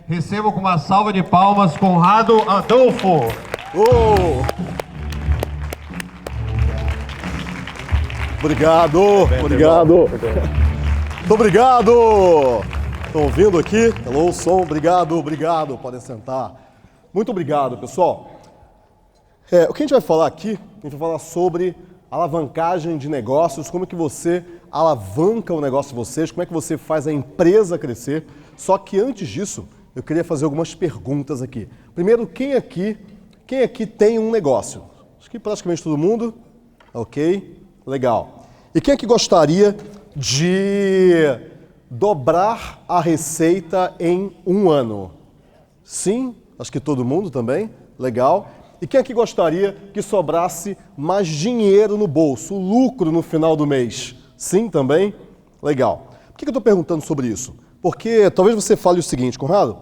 Recebam com uma salva de palmas Conrado Adolfo. Obrigado, obrigado. Muito obrigado. Estão ouvindo aqui? Hello, som. Obrigado. Podem sentar. Muito obrigado, pessoal. O que a gente vai falar aqui? A gente vai falar sobre alavancagem de negócios, como é que você alavanca o negócio de vocês, como é que você faz a empresa crescer. Só que antes disso, eu queria fazer algumas perguntas aqui. Primeiro, quem aqui tem um negócio? Acho que praticamente todo mundo. Ok, legal. E quem aqui gostaria de dobrar a receita em um ano? Sim, acho que todo mundo também. Legal. E quem aqui gostaria que sobrasse mais dinheiro no bolso, lucro no final do mês? Sim, também? Legal. Por que eu estou perguntando sobre isso? Porque talvez você fale o seguinte, Conrado,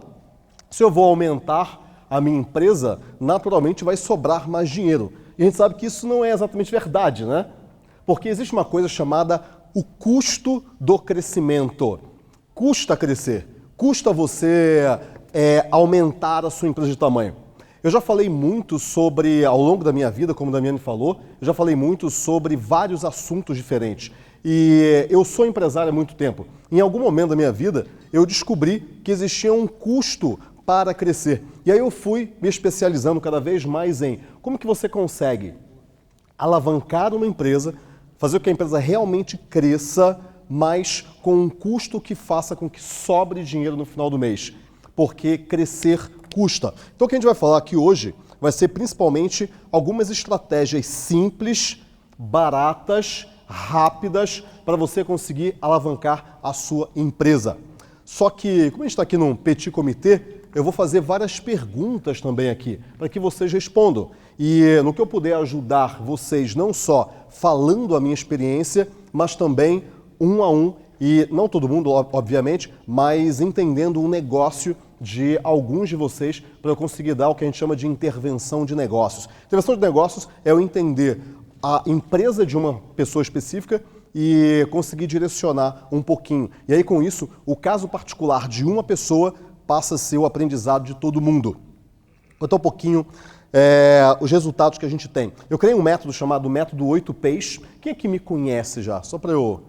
se eu vou aumentar a minha empresa, naturalmente vai sobrar mais dinheiro. E a gente sabe que isso não é exatamente verdade, né? Porque existe uma coisa chamada o custo do crescimento. Custa crescer, custa você aumentar a sua empresa de tamanho. Eu já falei muito sobre, ao longo da minha vida, como o Damiani falou, eu já falei muito sobre vários assuntos diferentes. E eu sou empresário há muito tempo. Em algum momento da minha vida, eu descobri que existia um custo para crescer. E aí eu fui me especializando cada vez mais em como que você consegue alavancar uma empresa, fazer com que a empresa realmente cresça, mas com um custo que faça com que sobre dinheiro no final do mês. Porque crescer custa. Então o que a gente vai falar aqui hoje vai ser principalmente algumas estratégias simples, baratas, rápidas, para você conseguir alavancar a sua empresa. Só que, como a gente está aqui num petit comitê, eu vou fazer várias perguntas também aqui, para que vocês respondam. E no que eu puder ajudar vocês, não só falando a minha experiência, mas também um a um, e não todo mundo, obviamente, mas entendendo o negócio de alguns de vocês, para eu conseguir dar o que a gente chama de intervenção de negócios. Intervenção de negócios é eu entender a empresa de uma pessoa específica e conseguir direcionar um pouquinho. E aí, com isso, o caso particular de uma pessoa passa a ser o aprendizado de todo mundo. Contar um pouquinho os resultados que a gente tem. Eu criei um método chamado método 8Ps. Quem é que me conhece já? Só para eu...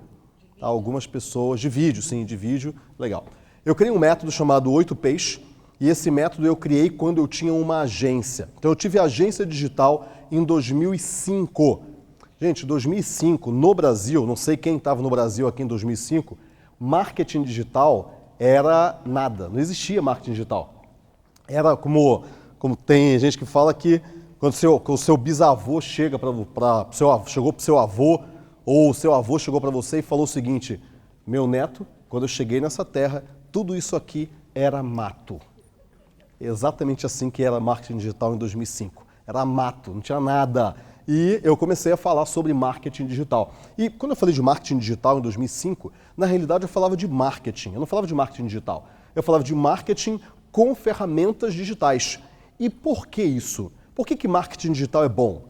algumas pessoas de vídeo, sim, de vídeo. Legal. Eu criei um método chamado 8Ps e esse método eu criei quando eu tinha uma agência. Então eu tive agência digital em 2005. Gente, 2005, no Brasil, não sei quem estava no Brasil aqui em 2005, marketing digital era nada, não existia marketing digital. Era como tem gente que fala que quando o seu bisavô chegou para o seu avô, ou o seu avô chegou para você e falou o seguinte: meu neto, quando eu cheguei nessa terra, tudo isso aqui era mato. Exatamente assim que era marketing digital em 2005. Era mato, não tinha nada. E eu comecei a falar sobre marketing digital. E quando eu falei de marketing digital em 2005, na realidade eu falava de marketing. Eu não falava de marketing digital. Eu falava de marketing com ferramentas digitais. E por que isso? Por que marketing digital é bom?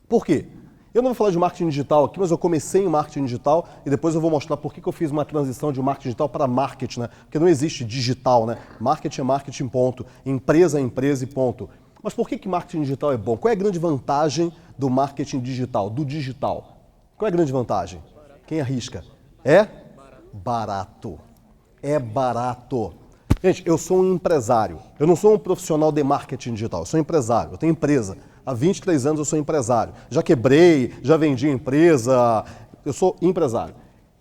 Por quê? Eu não vou falar de marketing digital aqui, mas eu comecei em marketing digital e depois eu vou mostrar por que eu fiz uma transição de marketing digital para marketing, né? Porque não existe digital, né? Marketing é marketing, ponto. Empresa é empresa e ponto. Mas por que marketing digital é bom? Qual é a grande vantagem do marketing digital, do digital? Qual é a grande vantagem? Quem arrisca? É barato. É barato. Gente, eu sou um empresário. Eu não sou um profissional de marketing digital. Eu sou empresário. Eu tenho empresa. Há 23 anos eu sou empresário. Já quebrei, já vendi empresa. Eu sou empresário.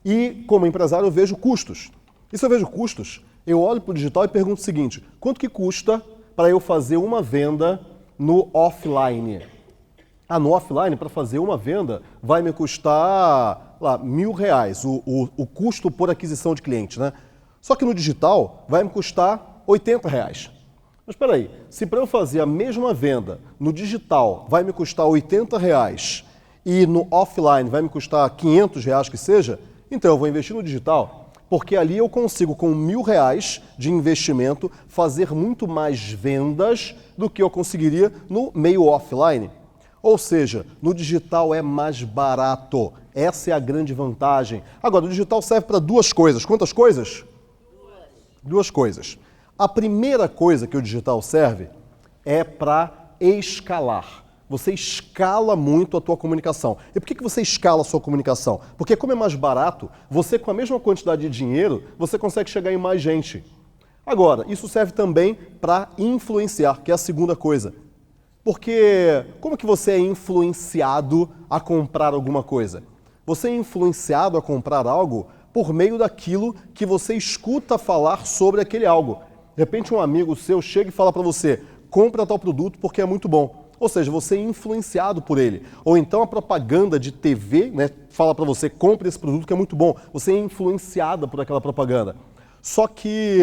E como empresário eu vejo custos. E se eu vejo custos, eu olho para o digital e pergunto o seguinte: quanto que custa para eu fazer uma venda no offline? No offline, para fazer uma venda, vai me custar lá, R$1.000, o custo por aquisição de cliente, né? Só que no digital vai me custar R$80. Mas espera aí, se para eu fazer a mesma venda no digital vai me custar R$80 e no offline vai me custar R$500 que seja, então eu vou investir no digital, porque ali eu consigo com R$1.000 de investimento fazer muito mais vendas do que eu conseguiria no meio offline. Ou seja, no digital é mais barato. Essa é a grande vantagem. Agora, o digital serve para duas coisas. Quantas coisas? Duas coisas. A primeira coisa que o digital serve é para escalar. Você escala muito a tua comunicação. E por que você escala a sua comunicação? Porque como é mais barato, você com a mesma quantidade de dinheiro, você consegue chegar em mais gente. Agora, isso serve também para influenciar, que é a segunda coisa. Porque como que você é influenciado a comprar alguma coisa? Você é influenciado a comprar algo por meio daquilo que você escuta falar sobre aquele algo. De repente um amigo seu chega e fala para você, compra tal produto porque é muito bom. Ou seja, você é influenciado por ele. Ou então a propaganda de TV, né, fala para você, compre esse produto que é muito bom. Você é influenciada por aquela propaganda. Só que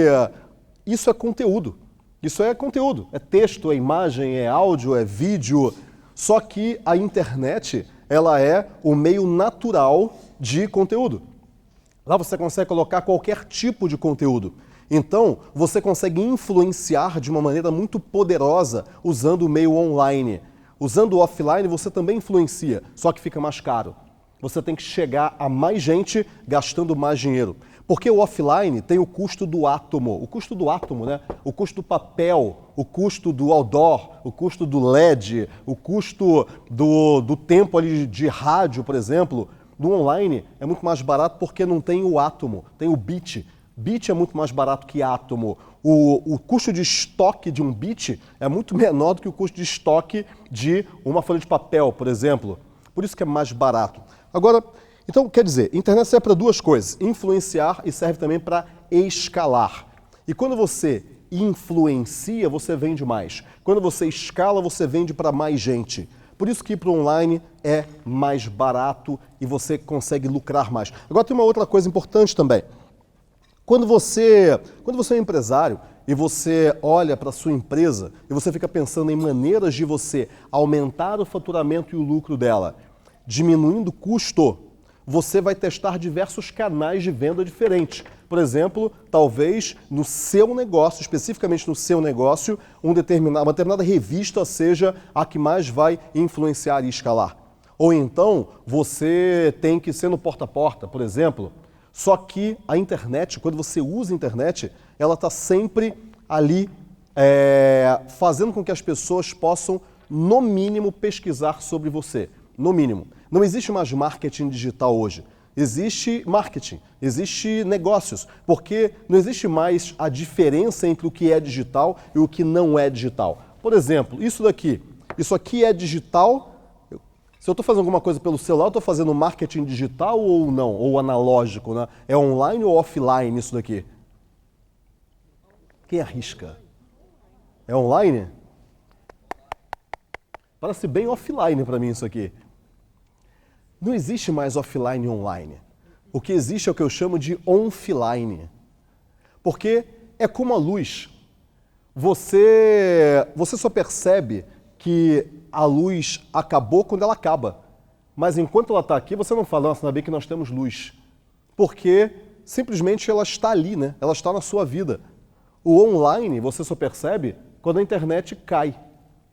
isso é conteúdo. Isso é conteúdo. É texto, é imagem, é áudio, é vídeo. Só que a internet, ela é o meio natural de conteúdo. Lá você consegue colocar qualquer tipo de conteúdo. Então, você consegue influenciar de uma maneira muito poderosa usando o meio online. Usando o offline, você também influencia, só que fica mais caro. Você tem que chegar a mais gente gastando mais dinheiro. Porque o offline tem o custo do átomo. O custo do átomo, né? O custo do papel, o custo do outdoor, o custo do LED, o custo do tempo ali de rádio, por exemplo. Do online é muito mais barato porque não tem o átomo, tem o bit. Bit é muito mais barato que átomo. O custo de estoque de um bit é muito menor do que o custo de estoque de uma folha de papel, por exemplo. Por isso que é mais barato. Agora, então, quer dizer, a internet serve para duas coisas, influenciar e serve também para escalar. E quando você influencia, você vende mais. Quando você escala, você vende para mais gente. Por isso que ir para o online é mais barato e você consegue lucrar mais. Agora tem uma outra coisa importante também. Quando você é um empresário e você olha para a sua empresa e você fica pensando em maneiras de você aumentar o faturamento e o lucro dela, diminuindo o custo, você vai testar diversos canais de venda diferentes. Por exemplo, talvez no seu negócio, especificamente no seu negócio, uma determinada revista seja a que mais vai influenciar e escalar. Ou então, você tem que ser no porta a porta, por exemplo. Só que a internet, quando você usa a internet, ela está sempre ali fazendo com que as pessoas possam, no mínimo, pesquisar sobre você. No mínimo. Não existe mais marketing digital hoje. Existe marketing, existe negócios, porque não existe mais a diferença entre o que é digital e o que não é digital. Por exemplo, isso aqui é digital. Se eu estou fazendo alguma coisa pelo celular, eu estou fazendo marketing digital ou não? Ou analógico, né? É online ou offline isso daqui? Quem arrisca? É online? Parece bem offline para mim isso aqui. Não existe mais offline e online. O que existe é o que eu chamo de online. Porque é como a luz. Você só percebe que a luz acabou quando ela acaba. Mas enquanto ela está aqui, você não fala, nossa, ainda bem que nós temos luz. Porque simplesmente ela está ali, né? Ela está na sua vida. O online você só percebe quando a internet cai.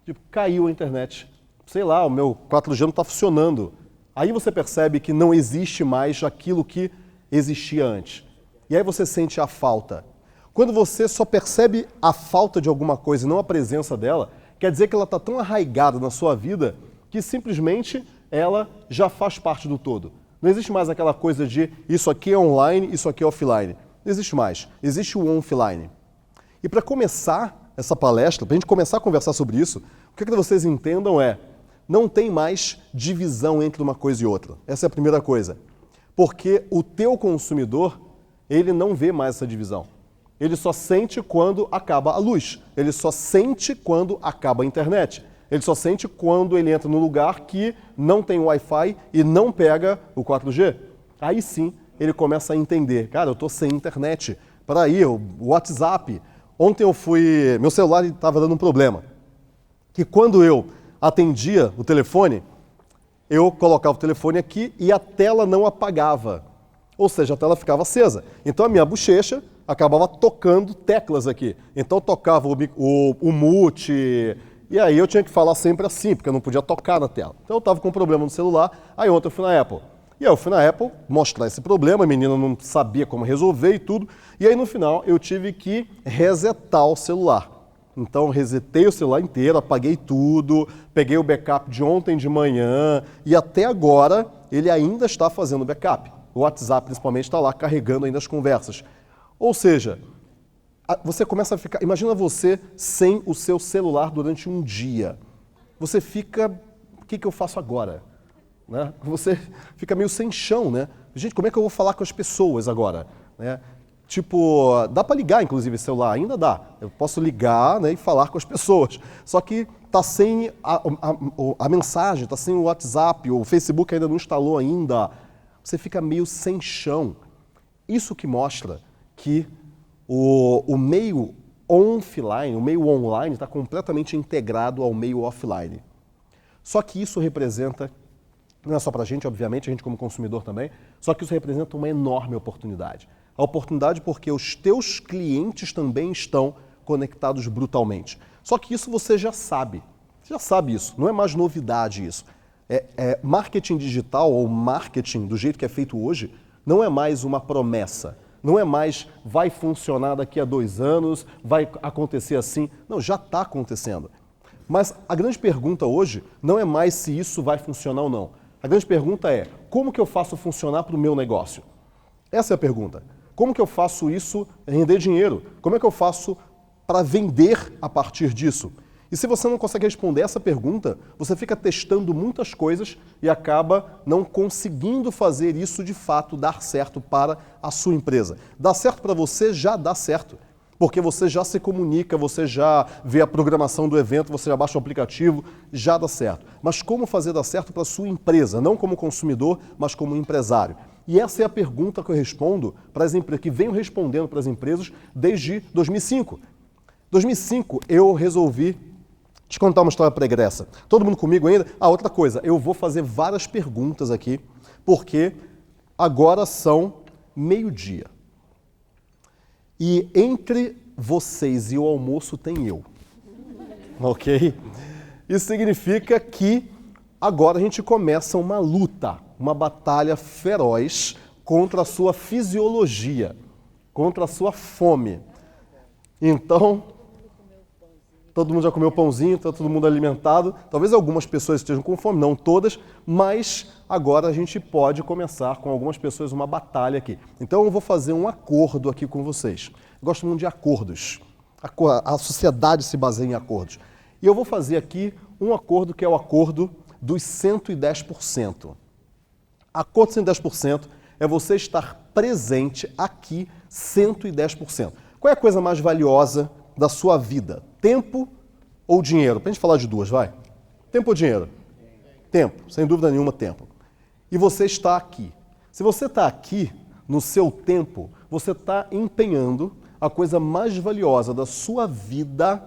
Tipo, caiu a internet. Sei lá, o meu 4G não está funcionando. Aí você percebe que não existe mais aquilo que existia antes. E aí você sente a falta. Quando você só percebe a falta de alguma coisa e não a presença dela, quer dizer que ela está tão arraigada na sua vida que simplesmente ela já faz parte do todo. Não existe mais aquela coisa de isso aqui é online, isso aqui é offline. Não existe mais. Existe o offline. E para começar essa palestra, para a gente começar a conversar sobre isso, o que eu quero que vocês entendam é, não tem mais divisão entre uma coisa e outra. Essa é a primeira coisa. Porque o teu consumidor, ele não vê mais essa divisão. Ele só sente quando acaba a luz. Ele só sente quando acaba a internet. Ele só sente quando ele entra num lugar que não tem Wi-Fi e não pega o 4G. Aí sim, ele começa a entender. Cara, eu estou sem internet. Peraí, o WhatsApp. Ontem meu celular estava dando um problema. Que quando eu atendia o telefone, eu colocava o telefone aqui e a tela não apagava. Ou seja, a tela ficava acesa. Então a minha bochecha acabava tocando teclas aqui. Então eu tocava o mute, e aí eu tinha que falar sempre assim, porque eu não podia tocar na tela. Então eu estava com um problema no celular, aí ontem eu fui na Apple. E aí eu fui na Apple mostrar esse problema, a menina não sabia como resolver e tudo. E aí no final eu tive que resetar o celular. Então resetei o celular inteiro, apaguei tudo, peguei o backup de ontem de manhã e até agora ele ainda está fazendo backup. O WhatsApp principalmente está lá carregando ainda as conversas. Ou seja, você começa a ficar... Imagina você sem o seu celular durante um dia. Você fica... O que eu faço agora? Né? Você fica meio sem chão, né? Gente, como é que eu vou falar com as pessoas agora? Né? Tipo, dá para ligar, inclusive, celular, ainda dá. Eu posso ligar, né, e falar com as pessoas. Só que tá sem a mensagem, tá sem o WhatsApp, o Facebook ainda não instalou ainda. Você fica meio sem chão. Isso que mostra que o meio offline, o meio online está completamente integrado ao meio offline. Só que isso representa... Não é só para a gente, obviamente, a gente como consumidor também, só que isso representa uma enorme oportunidade. A oportunidade porque os teus clientes também estão conectados brutalmente. Só que isso você já sabe isso, não é mais novidade isso. Marketing digital ou marketing do jeito que é feito hoje não é mais uma promessa, não é mais vai funcionar daqui a 2 anos, vai acontecer assim. Não, já está acontecendo. Mas a grande pergunta hoje não é mais se isso vai funcionar ou não. A grande pergunta é, como que eu faço funcionar para o meu negócio? Essa é a pergunta. Como que eu faço isso render dinheiro? Como é que eu faço para vender a partir disso? E se você não consegue responder essa pergunta, você fica testando muitas coisas e acaba não conseguindo fazer isso de fato dar certo para a sua empresa. Dar certo para você já dá certo. Porque você já se comunica, você já vê a programação do evento, você já baixa o aplicativo, já dá certo. Mas como fazer dar certo para a sua empresa? Não como consumidor, mas como empresário. E essa é a pergunta que eu respondo para as empresas, que venho respondendo para as empresas desde 2005. 2005 eu resolvi te contar uma história pregressa. Todo mundo comigo ainda? Outra coisa, eu vou fazer várias perguntas aqui, porque agora são meio-dia. E entre vocês e o almoço tem eu, ok? Isso significa que agora a gente começa uma luta, uma batalha feroz contra a sua fisiologia, contra a sua fome. Então, todo mundo já comeu pãozinho, está todo mundo alimentado. Talvez algumas pessoas estejam com fome, não todas, mas agora a gente pode começar com algumas pessoas uma batalha aqui. Então eu vou fazer um acordo aqui com vocês. Eu gosto muito de acordos. A sociedade se baseia em acordos. E eu vou fazer aqui um acordo que é o acordo dos 110%. Acordo de 110% é você estar presente aqui 110%. Qual é a coisa mais valiosa da sua vida? Tempo ou dinheiro? Para a gente falar de duas, vai. Tempo ou dinheiro? Tempo, sem dúvida nenhuma, tempo. E você está aqui. Se você está aqui, no seu tempo, você está empenhando a coisa mais valiosa da sua vida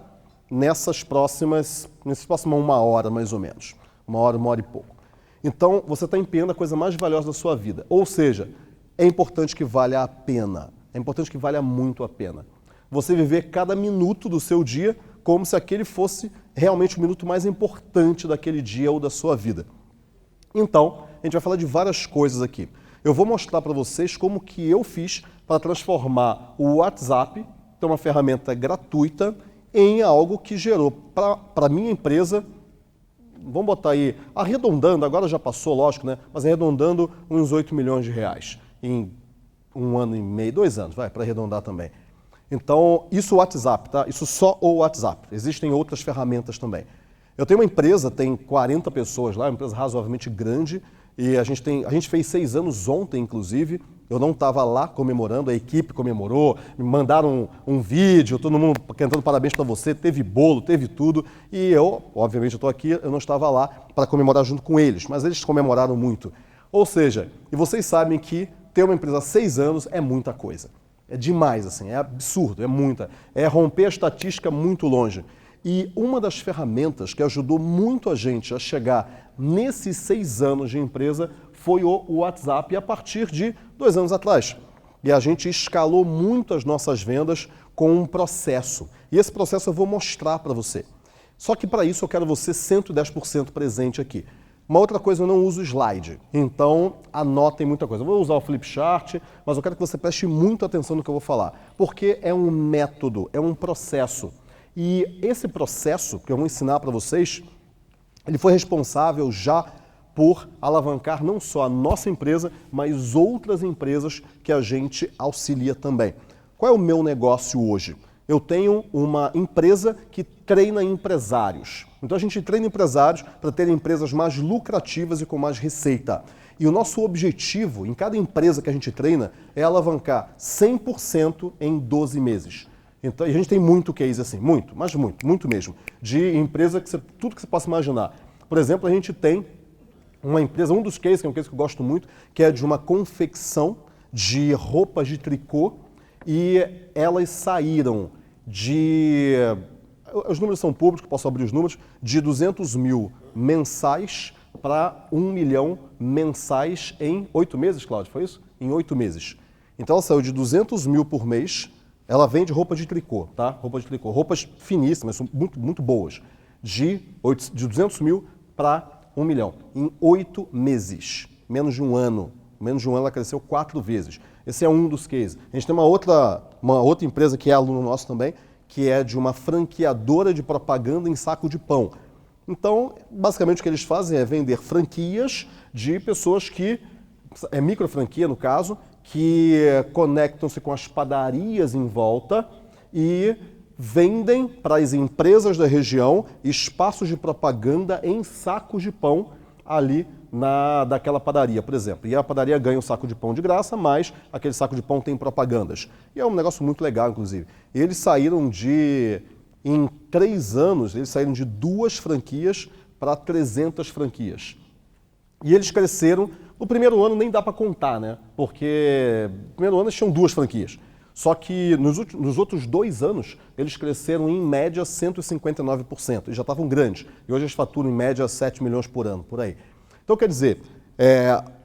nessa próxima 1 hora, mais ou menos. 1 hora e pouco. Então, você está empenhando a coisa mais valiosa da sua vida. Ou seja, é importante que valha a pena. É importante que valha muito a pena. Você viver cada minuto do seu dia como se aquele fosse realmente o minuto mais importante daquele dia ou da sua vida. Então, a gente vai falar de várias coisas aqui. Eu vou mostrar para vocês como que eu fiz para transformar o WhatsApp, que é uma ferramenta gratuita, em algo que gerou para a minha empresa, vamos botar aí, arredondando, agora já passou, lógico, né? Mas arredondando uns 8 milhões de reais em 1 ano e meio, 2 anos, vai, para arredondar também. Então, isso o WhatsApp, tá? Isso só o WhatsApp. Existem outras ferramentas também. Eu tenho uma empresa, tem 40 pessoas lá, uma empresa razoavelmente grande, e a gente fez 6 anos ontem, inclusive. Eu não estava lá comemorando, a equipe comemorou, me mandaram um vídeo, todo mundo cantando parabéns para você, teve bolo, teve tudo. E eu, obviamente, eu estou aqui, eu não estava lá para comemorar junto com eles, mas eles comemoraram muito. Ou seja, e vocês sabem que ter uma empresa há 6 anos é muita coisa. É demais, assim, é absurdo, é muita. É romper a estatística muito longe. E uma das ferramentas que ajudou muito a gente a chegar nesses 6 anos de empresa foi o WhatsApp a partir de 2 anos atrás. E a gente escalou muito as nossas vendas com um processo. E esse processo eu vou mostrar para você. Só que para isso eu quero você 110% presente aqui. Uma outra coisa, eu não uso slide, então anotem muita coisa. Eu vou usar o Flipchart, mas eu quero que você preste muita atenção no que eu vou falar, porque é um método, é um processo. E esse processo que eu vou ensinar para vocês, ele foi responsável já por alavancar não só a nossa empresa, mas outras empresas que a gente auxilia também. Qual é o meu negócio hoje? Eu tenho uma empresa que treina empresários. Então a gente treina empresários para terem empresas mais lucrativas e com mais receita. E o nosso objetivo em cada empresa que a gente treina é alavancar 100% em 12 meses. Então, e a gente tem muito case assim, muito mesmo, de empresa que tudo que você possa imaginar. Por exemplo, a gente tem uma empresa, um dos cases, que é um case que eu gosto muito, que é de uma confecção de roupas de tricô e elas saíram os números são públicos, posso abrir os números, de 200 mil mensais para 1 milhão mensais em 8 meses, Cláudio, foi isso? Em 8 meses. Então ela saiu de 200 mil por mês, ela vende roupa de tricô, tá? Roupa de tricô, roupas finíssimas, são muito boas, de 200 mil para 1 milhão, em 8 meses, menos de um ano. Menos de um ano ela cresceu 4 vezes. Esse é um dos cases. A gente tem uma outra empresa que é aluno nosso também, que é de uma franqueadora de propaganda em saco de pão. Então, basicamente o que eles fazem é vender franquias de pessoas que, é micro franquia no caso, que conectam-se com as padarias em volta e vendem para as empresas da região espaços de propaganda em sacos de pão ali daquela padaria, por exemplo. E a padaria ganha um saco de pão de graça, mas aquele saco de pão tem propagandas. E é um negócio muito legal, inclusive. Eles saíram em 3 anos, eles saíram de 2 franquias para 300 franquias. E eles cresceram, no primeiro ano nem dá para contar, né? Porque no primeiro ano eles tinham 2 franquias. Só que nos outros 2 anos, eles cresceram em média 159%. Eles já estavam grandes. E hoje eles faturam em média 7 milhões por ano, por aí. Então, quer dizer,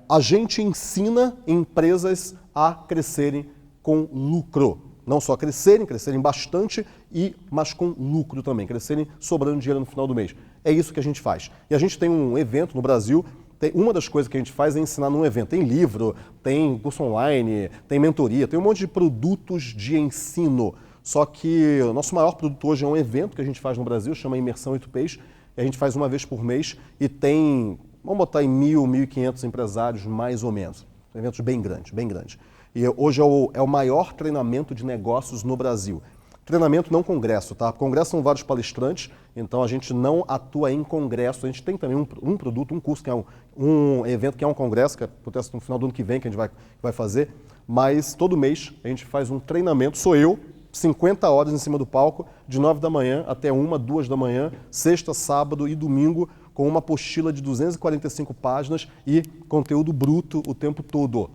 a gente ensina empresas a crescerem com lucro. Não só crescerem bastante, mas com lucro também, crescerem sobrando dinheiro no final do mês. É isso que a gente faz. E a gente tem um evento no Brasil, uma das coisas que a gente faz é ensinar num evento. Tem livro, tem curso online, tem mentoria, tem um monte de produtos de ensino. Só que o nosso maior produto hoje é um evento que a gente faz no Brasil, chama Imersão 8Ps, e a gente faz uma vez por mês e tem, vamos botar em 1.000, 1.500 empresários, mais ou menos. Eventos bem grandes, bem grandes. E hoje é o maior treinamento de negócios no Brasil. Treinamento não congresso, tá? Congresso são vários palestrantes, então a gente não atua em congresso. A gente tem também um produto, um curso, que é um evento que é um congresso, que acontece no final do ano que vem, que a gente vai fazer. Mas todo mês a gente faz um treinamento, sou eu, 50 horas em cima do palco, de 9 da manhã até 1, 2 da manhã, sexta, sábado e domingo, com uma apostila de 245 páginas e conteúdo bruto o tempo todo.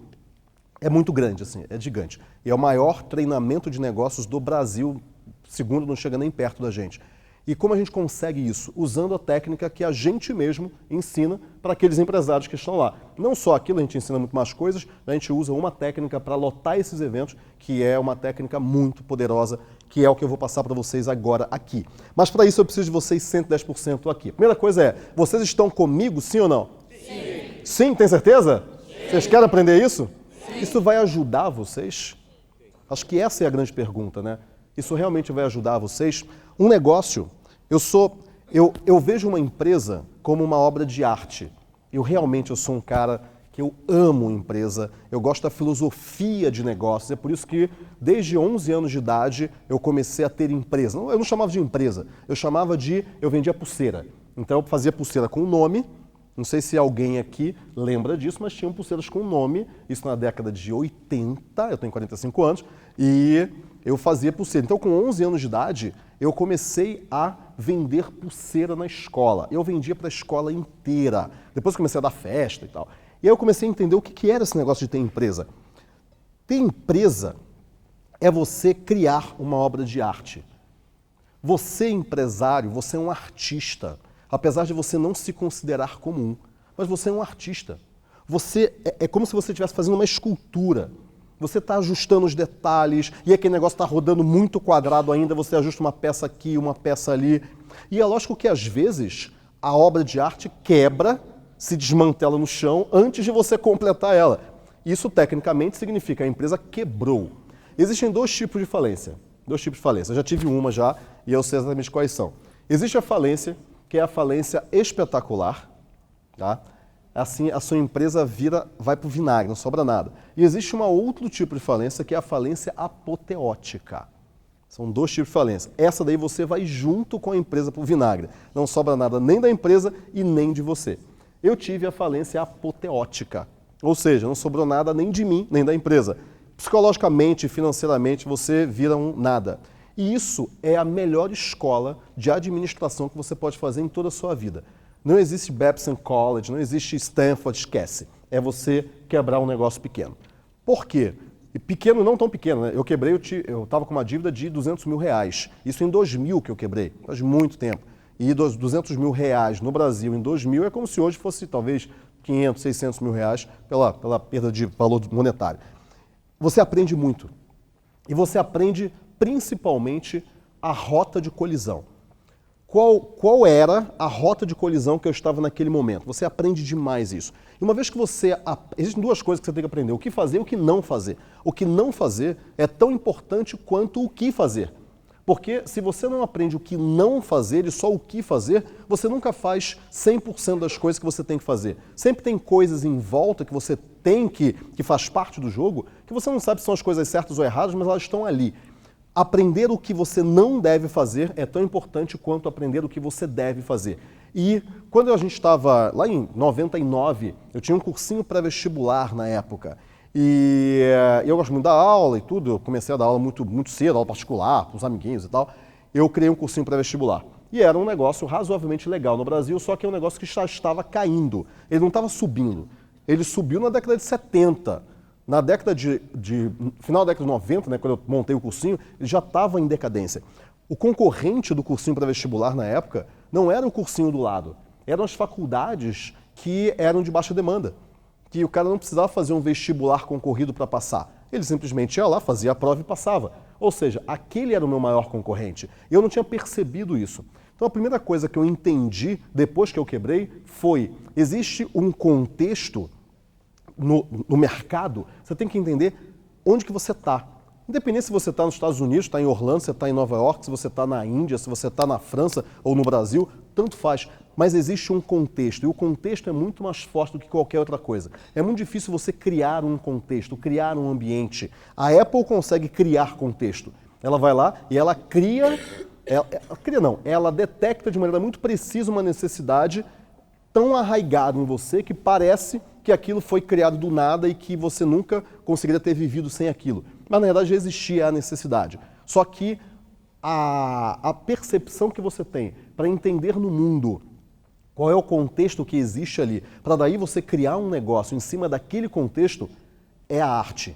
É muito grande, assim, é gigante. E é o maior treinamento de negócios do Brasil, segundo, não chega nem perto da gente. E como a gente consegue isso? Usando a técnica que a gente mesmo ensina para aqueles empresários que estão lá. Não só aquilo, a gente ensina muito mais coisas, a gente usa uma técnica para lotar esses eventos, que é uma técnica muito poderosa, que é o que eu vou passar para vocês agora aqui. Mas para isso eu preciso de vocês 110% aqui. Primeira coisa é, vocês estão comigo, sim ou não? Sim. Sim, tem certeza? Sim. Vocês querem aprender isso? Isso vai ajudar vocês? Acho que essa é a grande pergunta, né? Isso realmente vai ajudar vocês? Um negócio, eu vejo uma empresa como uma obra de arte. Eu sou um cara que eu amo empresa, eu gosto da filosofia de negócios. É por isso que desde 11 anos de idade eu comecei a ter empresa. Eu não chamava de empresa, eu vendia pulseira. Então eu fazia pulseira com nome. Não sei se alguém aqui lembra disso, mas tinham pulseiras com nome, isso na década de 80, eu tenho 45 anos, e eu fazia pulseira. Então, com 11 anos de idade, eu comecei a vender pulseira na escola. Eu vendia para a escola inteira. Depois eu comecei a dar festa e tal. E aí eu comecei a entender o que era esse negócio de ter empresa. Ter empresa é você criar uma obra de arte. Você, empresário, você é um artista. Apesar de você não se considerar comum, mas você é um artista. Você é como se você estivesse fazendo uma escultura. Você está ajustando os detalhes, e aquele negócio está rodando muito quadrado ainda, você ajusta uma peça aqui, uma peça ali. E é lógico que às vezes a obra de arte quebra se desmantela no chão antes de você completar ela. Isso, tecnicamente, significa que a empresa quebrou. Existem dois tipos de falência. Dois tipos de falência. Eu já tive uma já e eu sei exatamente quais são. Existe a falência, que é a falência espetacular, tá? Assim, a sua empresa vai para o vinagre, não sobra nada. E existe um outro tipo de falência, que é a falência apoteótica. São dois tipos de falência. Essa daí você vai junto com a empresa para o vinagre. Não sobra nada nem da empresa e nem de você. Eu tive a falência apoteótica. Ou seja, não sobrou nada nem de mim, nem da empresa. Psicologicamente, financeiramente, você vira um nada. E isso é a melhor escola de administração que você pode fazer em toda a sua vida. Não existe Babson College, não existe Stanford, esquece. É você quebrar um negócio pequeno. Por quê? E pequeno, não tão pequeno, né? Eu estava com uma dívida de R$200 mil. Isso em 2000 que eu quebrei, faz muito tempo. E R$200 mil no Brasil em 2000 é como se hoje fosse talvez 500, 600 mil reais pela perda de valor monetário. Você aprende muito. E você aprende principalmente a rota de colisão. Qual era a rota de colisão que eu estava naquele momento? Você aprende demais isso. E uma vez que existem duas coisas que você tem que aprender, o que fazer e o que não fazer. O que não fazer é tão importante quanto o que fazer. Porque se você não aprende o que não fazer e só o que fazer, você nunca faz 100% das coisas que você tem que fazer. Sempre tem coisas em volta que você tem que faz parte do jogo, que você não sabe se são as coisas certas ou erradas, mas elas estão ali. Aprender o que você não deve fazer é tão importante quanto aprender o que você deve fazer. E quando a gente estava lá em 99, eu tinha um cursinho pré-vestibular na época. E eu gosto muito da aula e tudo, eu comecei a dar aula muito cedo, aula particular, com os amiguinhos e tal. Eu criei um cursinho pré-vestibular. E era um negócio razoavelmente legal no Brasil, só que é um negócio que já estava caindo. Ele não estava subindo. Ele subiu na década de 70. Na década final da década de 90, né, quando eu montei o cursinho, ele já estava em decadência. O concorrente do cursinho pré-vestibular na época não era o cursinho do lado, eram as faculdades que eram de baixa demanda, que o cara não precisava fazer um vestibular concorrido para passar. Ele simplesmente ia lá, fazia a prova e passava. Ou seja, aquele era o meu maior concorrente. Eu não tinha percebido isso. Então a primeira coisa que eu entendi depois que eu quebrei foi, existe um contexto no mercado, você tem que entender onde que você está. Independente se você está nos Estados Unidos, está em Orlando, se está em Nova York, se você está na Índia, se você está na França ou no Brasil, tanto faz. Mas existe um contexto, e o contexto é muito mais forte do que qualquer outra coisa. É muito difícil você criar um contexto, criar um ambiente. A Apple consegue criar contexto. Ela vai lá e ela ela detecta de maneira muito precisa uma necessidade tão arraigada em você que parece que aquilo foi criado do nada e que você nunca conseguiria ter vivido sem aquilo. Mas, na verdade, já existia a necessidade. Só que a percepção que você tem para entender no mundo qual é o contexto que existe ali, para daí você criar um negócio em cima daquele contexto, é a arte.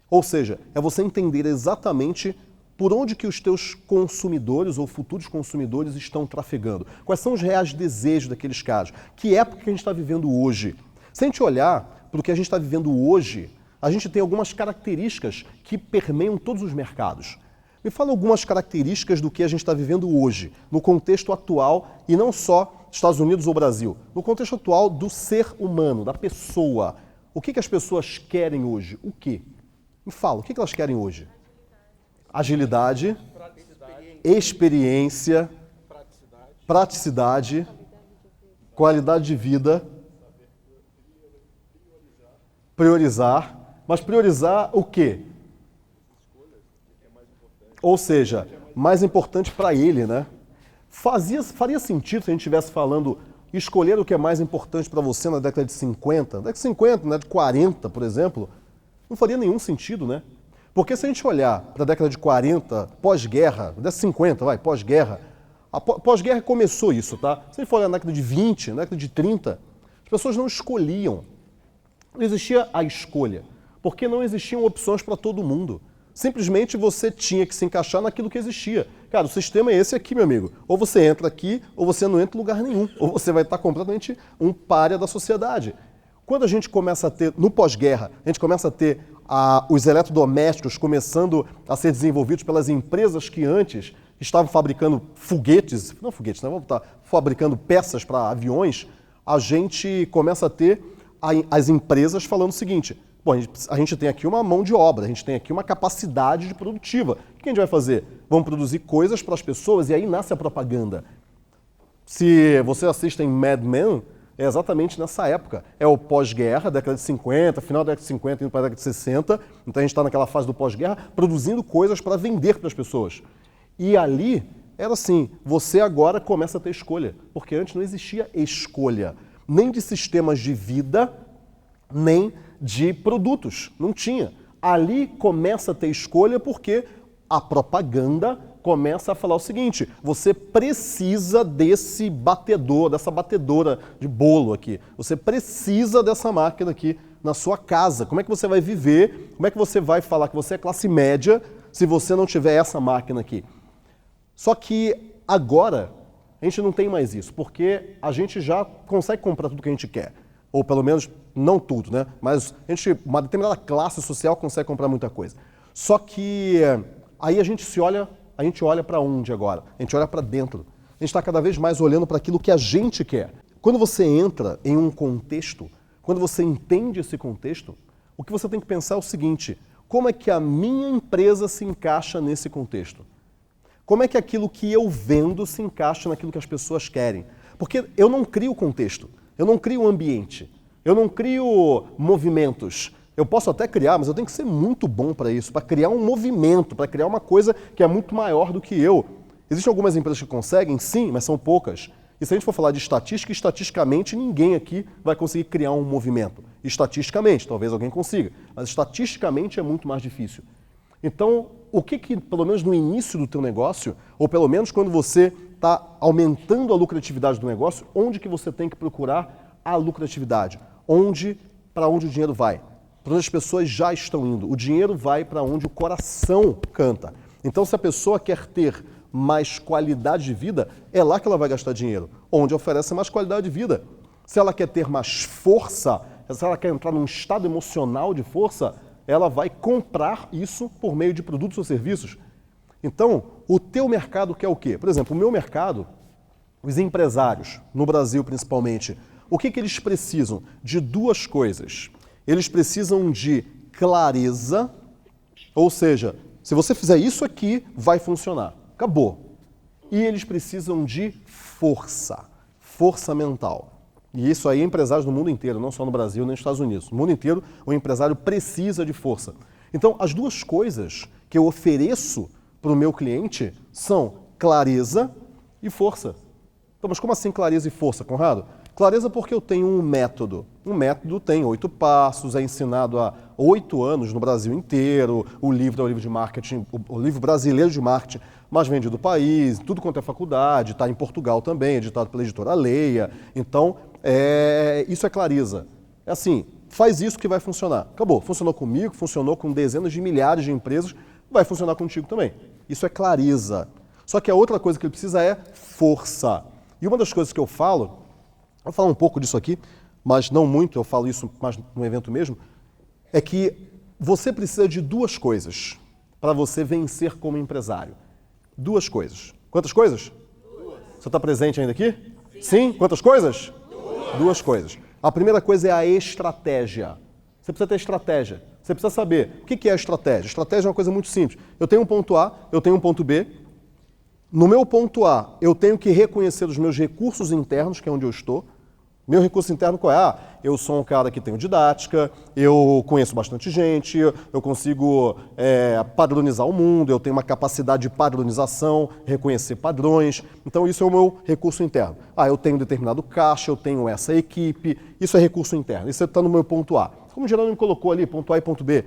Ou seja, é você entender exatamente por onde que os teus consumidores ou futuros consumidores estão trafegando. Quais são os reais desejos daqueles caras. Que época que a gente está vivendo hoje? Se a gente olhar para o que a gente está vivendo hoje, a gente tem algumas características que permeiam todos os mercados. Me fala algumas características do que a gente está vivendo hoje, no contexto atual, e não só Estados Unidos ou Brasil, no contexto atual do ser humano, da pessoa. O que as pessoas querem hoje? O quê? Me fala, o que elas querem hoje? Agilidade, experiência, praticidade, qualidade de vida, priorizar. Mas priorizar o quê? Ou seja, mais importante para ele, né? Faria sentido se a gente estivesse falando escolher o que é mais importante para você na década de 50, na década de 50, na década de 40, por exemplo, não faria nenhum sentido, né? Porque se a gente olhar para a década de 40, pós-guerra, década de 50, pós-guerra, a pós-guerra começou isso, tá? Se a gente for olhar na década de 20, na década de 30, as pessoas não escolhiam. Não existia a escolha, porque não existiam opções para todo mundo. Simplesmente você tinha que se encaixar naquilo que existia. Cara, o sistema é esse aqui, meu amigo. Ou você entra aqui, ou você não entra em lugar nenhum. Ou você vai estar completamente um pária da sociedade. Quando a gente começa a ter, no pós-guerra, a gente começa a ter os eletrodomésticos começando a ser desenvolvidos pelas empresas que antes estavam fabricando foguetes, não foguetes, né? Vamos estar fabricando peças para aviões. a gente começa a ter as empresas falando o seguinte: bom, a gente tem aqui uma mão de obra, a gente tem aqui uma capacidade de produtiva. O que a gente vai fazer? Vamos produzir coisas para as pessoas e aí nasce a propaganda. Se você assiste em Mad Men, é exatamente nessa época. É o pós-guerra, década de 50, final da década de 50, indo para a década de 60. Então a gente está naquela fase do pós-guerra, produzindo coisas para vender para as pessoas. E ali era assim, você agora começa a ter escolha, porque antes não existia escolha, nem de sistemas de vida, nem de produtos, não tinha. Ali começa a ter escolha porque a propaganda começa a falar o seguinte: você precisa desse batedor, dessa batedora de bolo aqui, você precisa dessa máquina aqui na sua casa. Como é que você vai viver? Como é que você vai falar que você é classe média se você não tiver essa máquina aqui? Só que agora a gente não tem mais isso, porque a gente já consegue comprar tudo que a gente quer. Ou pelo menos, não tudo, né? Mas uma determinada classe social consegue comprar muita coisa. Só que aí a gente olha para onde agora? A gente olha para dentro. A gente está cada vez mais olhando para aquilo que a gente quer. Quando você entra em um contexto, quando você entende esse contexto, o que você tem que pensar é o seguinte: como é que a minha empresa se encaixa nesse contexto? Como é que aquilo que eu vendo se encaixa naquilo que as pessoas querem? Porque eu não crio contexto, eu não crio ambiente, eu não crio movimentos. Eu posso até criar, mas eu tenho que ser muito bom para isso, para criar um movimento, para criar uma coisa que é muito maior do que eu. Existem algumas empresas que conseguem, sim, mas são poucas. E se a gente for falar de estatística, estatisticamente ninguém aqui vai conseguir criar um movimento. Estatisticamente, talvez alguém consiga, mas estatisticamente é muito mais difícil. Então, o que, pelo menos no início do teu negócio, ou pelo menos quando você está aumentando a lucratividade do negócio, onde que você tem que procurar a lucratividade? Para onde o dinheiro vai? Para onde as pessoas já estão indo. O dinheiro vai para onde o coração canta. Então, se a pessoa quer ter mais qualidade de vida, é lá que ela vai gastar dinheiro, onde oferece mais qualidade de vida. Se ela quer ter mais força, se ela quer entrar num estado emocional de força, ela vai comprar isso por meio de produtos ou serviços. Então, o teu mercado quer o quê? Por exemplo, o meu mercado, os empresários, no Brasil principalmente, o que eles precisam? De duas coisas. Eles precisam de clareza, ou seja, se você fizer isso aqui, vai funcionar. Acabou. E eles precisam de força mental. E isso aí é empresários no mundo inteiro, não só no Brasil nem nos Estados Unidos. No mundo inteiro, o empresário precisa de força. Então, as duas coisas que eu ofereço para o meu cliente são clareza e força. Então, mas como assim clareza e força, Conrado? Clareza porque eu tenho um método. Um método tem 8 passos, é ensinado há 8 anos no Brasil inteiro. O livro é o livro de marketing, o livro brasileiro de marketing mais vendido do país, tudo quanto é faculdade, está em Portugal também, editado pela editora Leia. Então, isso é clareza. É assim, faz isso que vai funcionar. Acabou. Funcionou comigo, funcionou com dezenas de milhares de empresas, vai funcionar contigo também. Isso é clareza. Só que a outra coisa que ele precisa é força. E uma das coisas que eu falo um pouco disso aqui, mas não muito, eu falo isso mais no evento mesmo, é que você precisa de duas coisas para você vencer como empresário. Duas coisas. Quantas coisas? Duas. Você está presente ainda aqui? Sim? Quantas coisas? Duas coisas. A primeira coisa é a estratégia. Você precisa ter estratégia. Você precisa saber o que é a estratégia. Estratégia é uma coisa muito simples. Eu tenho um ponto A, eu tenho um ponto B. No meu ponto A, eu tenho que reconhecer os meus recursos internos, que é onde eu estou. Meu recurso interno qual é? Eu sou um cara que tenho didática, eu conheço bastante gente, eu consigo padronizar o mundo, eu tenho uma capacidade de padronização, reconhecer padrões. Então isso é o meu recurso interno. Eu tenho determinado caixa, eu tenho essa equipe, isso é recurso interno. Isso está no meu ponto A. Como o Geraldo me colocou ali, ponto A e ponto B.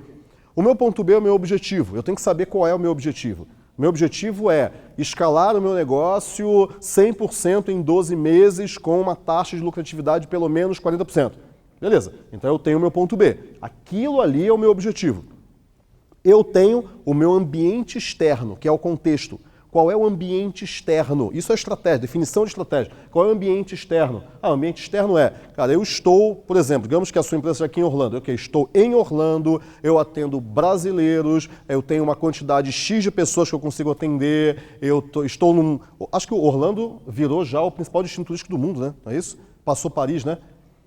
O meu ponto B é o meu objetivo. Eu tenho que saber qual é o meu objetivo. Meu objetivo é escalar o meu negócio 100% em 12 meses com uma taxa de lucratividade de pelo menos 40%. Beleza, então eu tenho o meu ponto B. Aquilo ali é o meu objetivo. Eu tenho o meu ambiente externo, que é o contexto. Qual é o ambiente externo? Isso é estratégia, definição de estratégia. Qual é o ambiente externo? O ambiente externo eu estou, por exemplo, digamos que a sua empresa está aqui em Orlando. Estou em Orlando, eu atendo brasileiros, eu tenho uma quantidade X de pessoas que eu consigo atender, estou num... Acho que o Orlando virou já o principal destino turístico do mundo, né? Não é isso? passou Paris, né?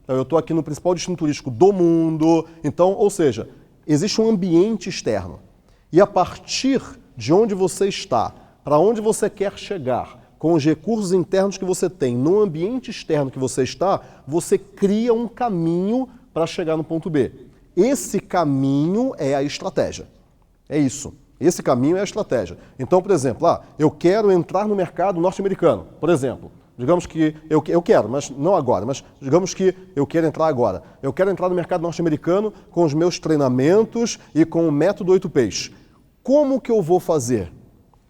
Eu estou aqui no principal destino turístico do mundo. Então, ou seja, existe um ambiente externo. E a partir de onde você está, para onde você quer chegar, com os recursos internos que você tem, no ambiente externo que você está, você cria um caminho para chegar no ponto B. Esse caminho é a estratégia. É isso. Esse caminho é a estratégia. Então, por exemplo, eu quero entrar no mercado norte-americano, por exemplo. Digamos que eu quero, mas não agora, mas digamos que eu quero entrar agora. Eu quero entrar no mercado norte-americano com os meus treinamentos e com o método 8Ps. Como que eu vou fazer?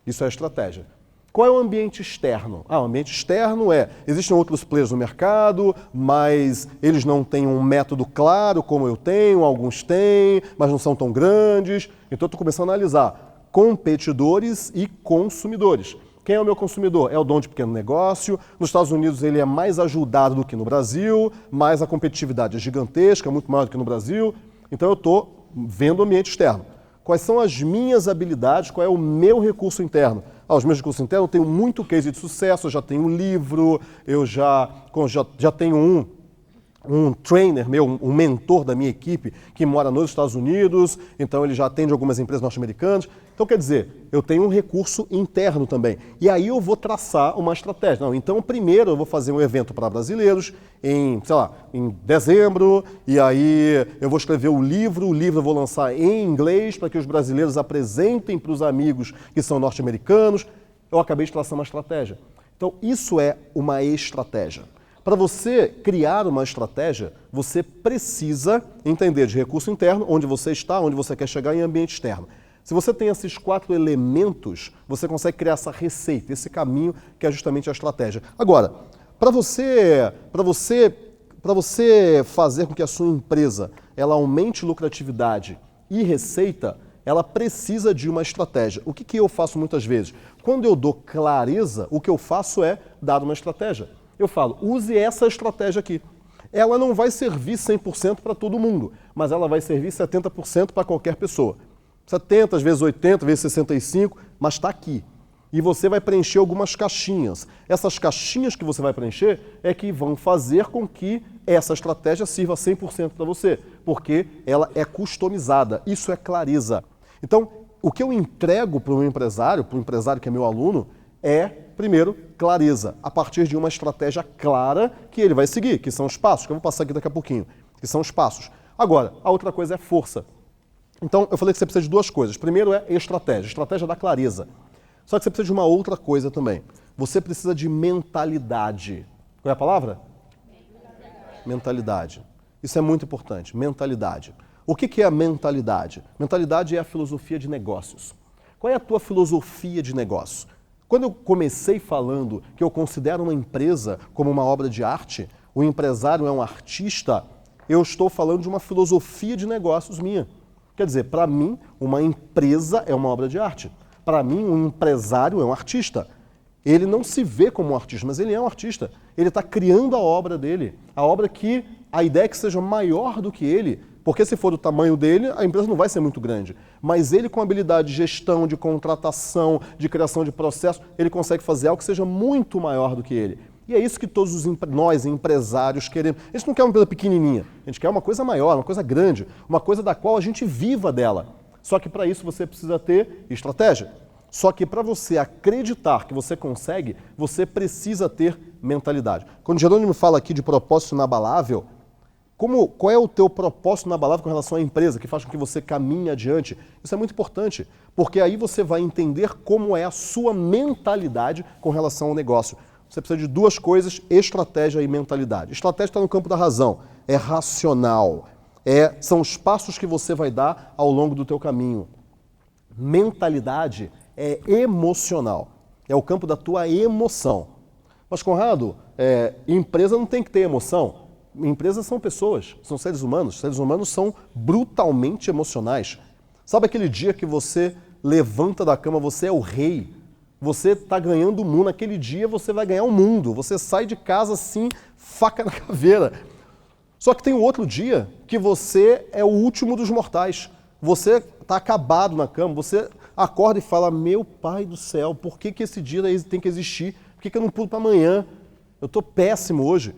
Isso é estratégia. Qual é o ambiente externo? O ambiente externo existem outros players no mercado, mas eles não têm um método claro como eu tenho, alguns têm, mas não são tão grandes. Então eu estou começando a analisar competidores e consumidores. Quem é o meu consumidor? É o dono de pequeno negócio. Nos Estados Unidos ele é mais ajudado do que no Brasil, mas a competitividade é gigantesca, muito maior do que no Brasil. Então eu estou vendo o ambiente externo. Quais são as minhas habilidades, qual é o meu recurso interno? Os meus recursos internos, eu tenho muito case de sucesso, eu já tenho um livro, eu já tenho um trainer meu, um mentor da minha equipe que mora nos Estados Unidos, então ele já atende algumas empresas norte-americanas. Então, quer dizer, eu tenho um recurso interno também. E aí eu vou traçar uma estratégia. Então, primeiro eu vou fazer um evento para brasileiros em dezembro, e aí eu vou escrever o livro eu vou lançar em inglês para que os brasileiros apresentem para os amigos que são norte-americanos. Eu acabei de traçar uma estratégia. Então, isso é uma estratégia. Para você criar uma estratégia, você precisa entender de recurso interno, onde você está, onde você quer chegar, e ambiente externo. Se você tem esses 4 elementos, você consegue criar essa receita, esse caminho que é justamente a estratégia. Agora, para você fazer com que a sua empresa ela aumente lucratividade e receita, ela precisa de uma estratégia. O que eu faço muitas vezes? Quando eu dou clareza, o que eu faço é dar uma estratégia. Eu falo, use essa estratégia aqui. Ela não vai servir 100% para todo mundo, mas ela vai servir 70% para qualquer pessoa. 70, às vezes 80, às vezes 65, mas está aqui. E você vai preencher algumas caixinhas. Essas caixinhas que você vai preencher é que vão fazer com que essa estratégia sirva 100% para você, porque ela é customizada. Isso é clareza. Então, o que eu entrego para o empresário que é meu aluno, é, primeiro, clareza, a partir de uma estratégia clara que ele vai seguir, que são os passos, que eu vou passar aqui daqui a pouquinho, que são os passos. Agora, a outra coisa é força. Então, eu falei que você precisa de 2 coisas. Primeiro é estratégia da clareza. Só que você precisa de uma outra coisa também. Você precisa de mentalidade. Qual é a palavra? Mentalidade. Isso é muito importante, mentalidade. O que é a mentalidade? Mentalidade é a filosofia de negócios. Qual é a tua filosofia de negócio? Quando eu comecei falando que eu considero uma empresa como uma obra de arte, o empresário é um artista, eu estou falando de uma filosofia de negócios minha. Quer dizer, para mim, uma empresa é uma obra de arte. Para mim, um empresário é um artista. Ele não se vê como um artista, mas ele é um artista. Ele está criando a obra dele. A obra que a ideia é que seja maior do que ele, porque se for do tamanho dele, a empresa não vai ser muito grande. Mas ele, com habilidade de gestão, de contratação, de criação de processo, ele consegue fazer algo que seja muito maior do que ele. E é isso que todos nós, empresários, queremos. A gente não quer uma empresa pequenininha, a gente quer uma coisa maior, uma coisa grande, uma coisa da qual a gente viva dela. Só que para isso você precisa ter estratégia. Só que para você acreditar que você consegue, você precisa ter mentalidade. Quando Jerônimo fala aqui de propósito inabalável, qual é o teu propósito inabalável com relação à empresa, que faz com que você caminhe adiante? Isso é muito importante, porque aí você vai entender como é a sua mentalidade com relação ao negócio. Você precisa de 2 coisas, estratégia e mentalidade. Estratégia está no campo da razão, é racional, são os passos que você vai dar ao longo do teu caminho. Mentalidade é emocional, é o campo da tua emoção. Mas, Conrado, empresa não tem que ter emoção. Empresas são pessoas, são seres humanos. Seres humanos são brutalmente emocionais. Sabe aquele dia que você levanta da cama, você é o rei, você está ganhando o mundo, naquele dia você vai ganhar o mundo, você sai de casa assim, faca na caveira. Só que tem um outro dia que você é o último dos mortais. Você está acabado na cama, você acorda e fala, meu pai do céu, por que esse dia tem que existir? Por que eu não pulo para amanhã? Eu estou péssimo hoje.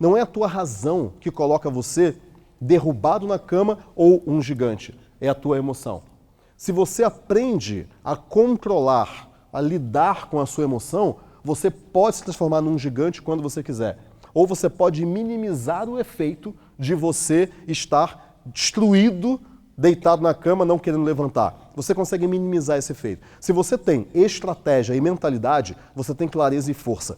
Não é a tua razão que coloca você derrubado na cama ou um gigante. É a tua emoção. Se você aprende a controlar, a lidar com a sua emoção, você pode se transformar num gigante quando você quiser. Ou você pode minimizar o efeito de você estar destruído, deitado na cama, não querendo levantar. Você consegue minimizar esse efeito. Se você tem estratégia e mentalidade, você tem clareza e força.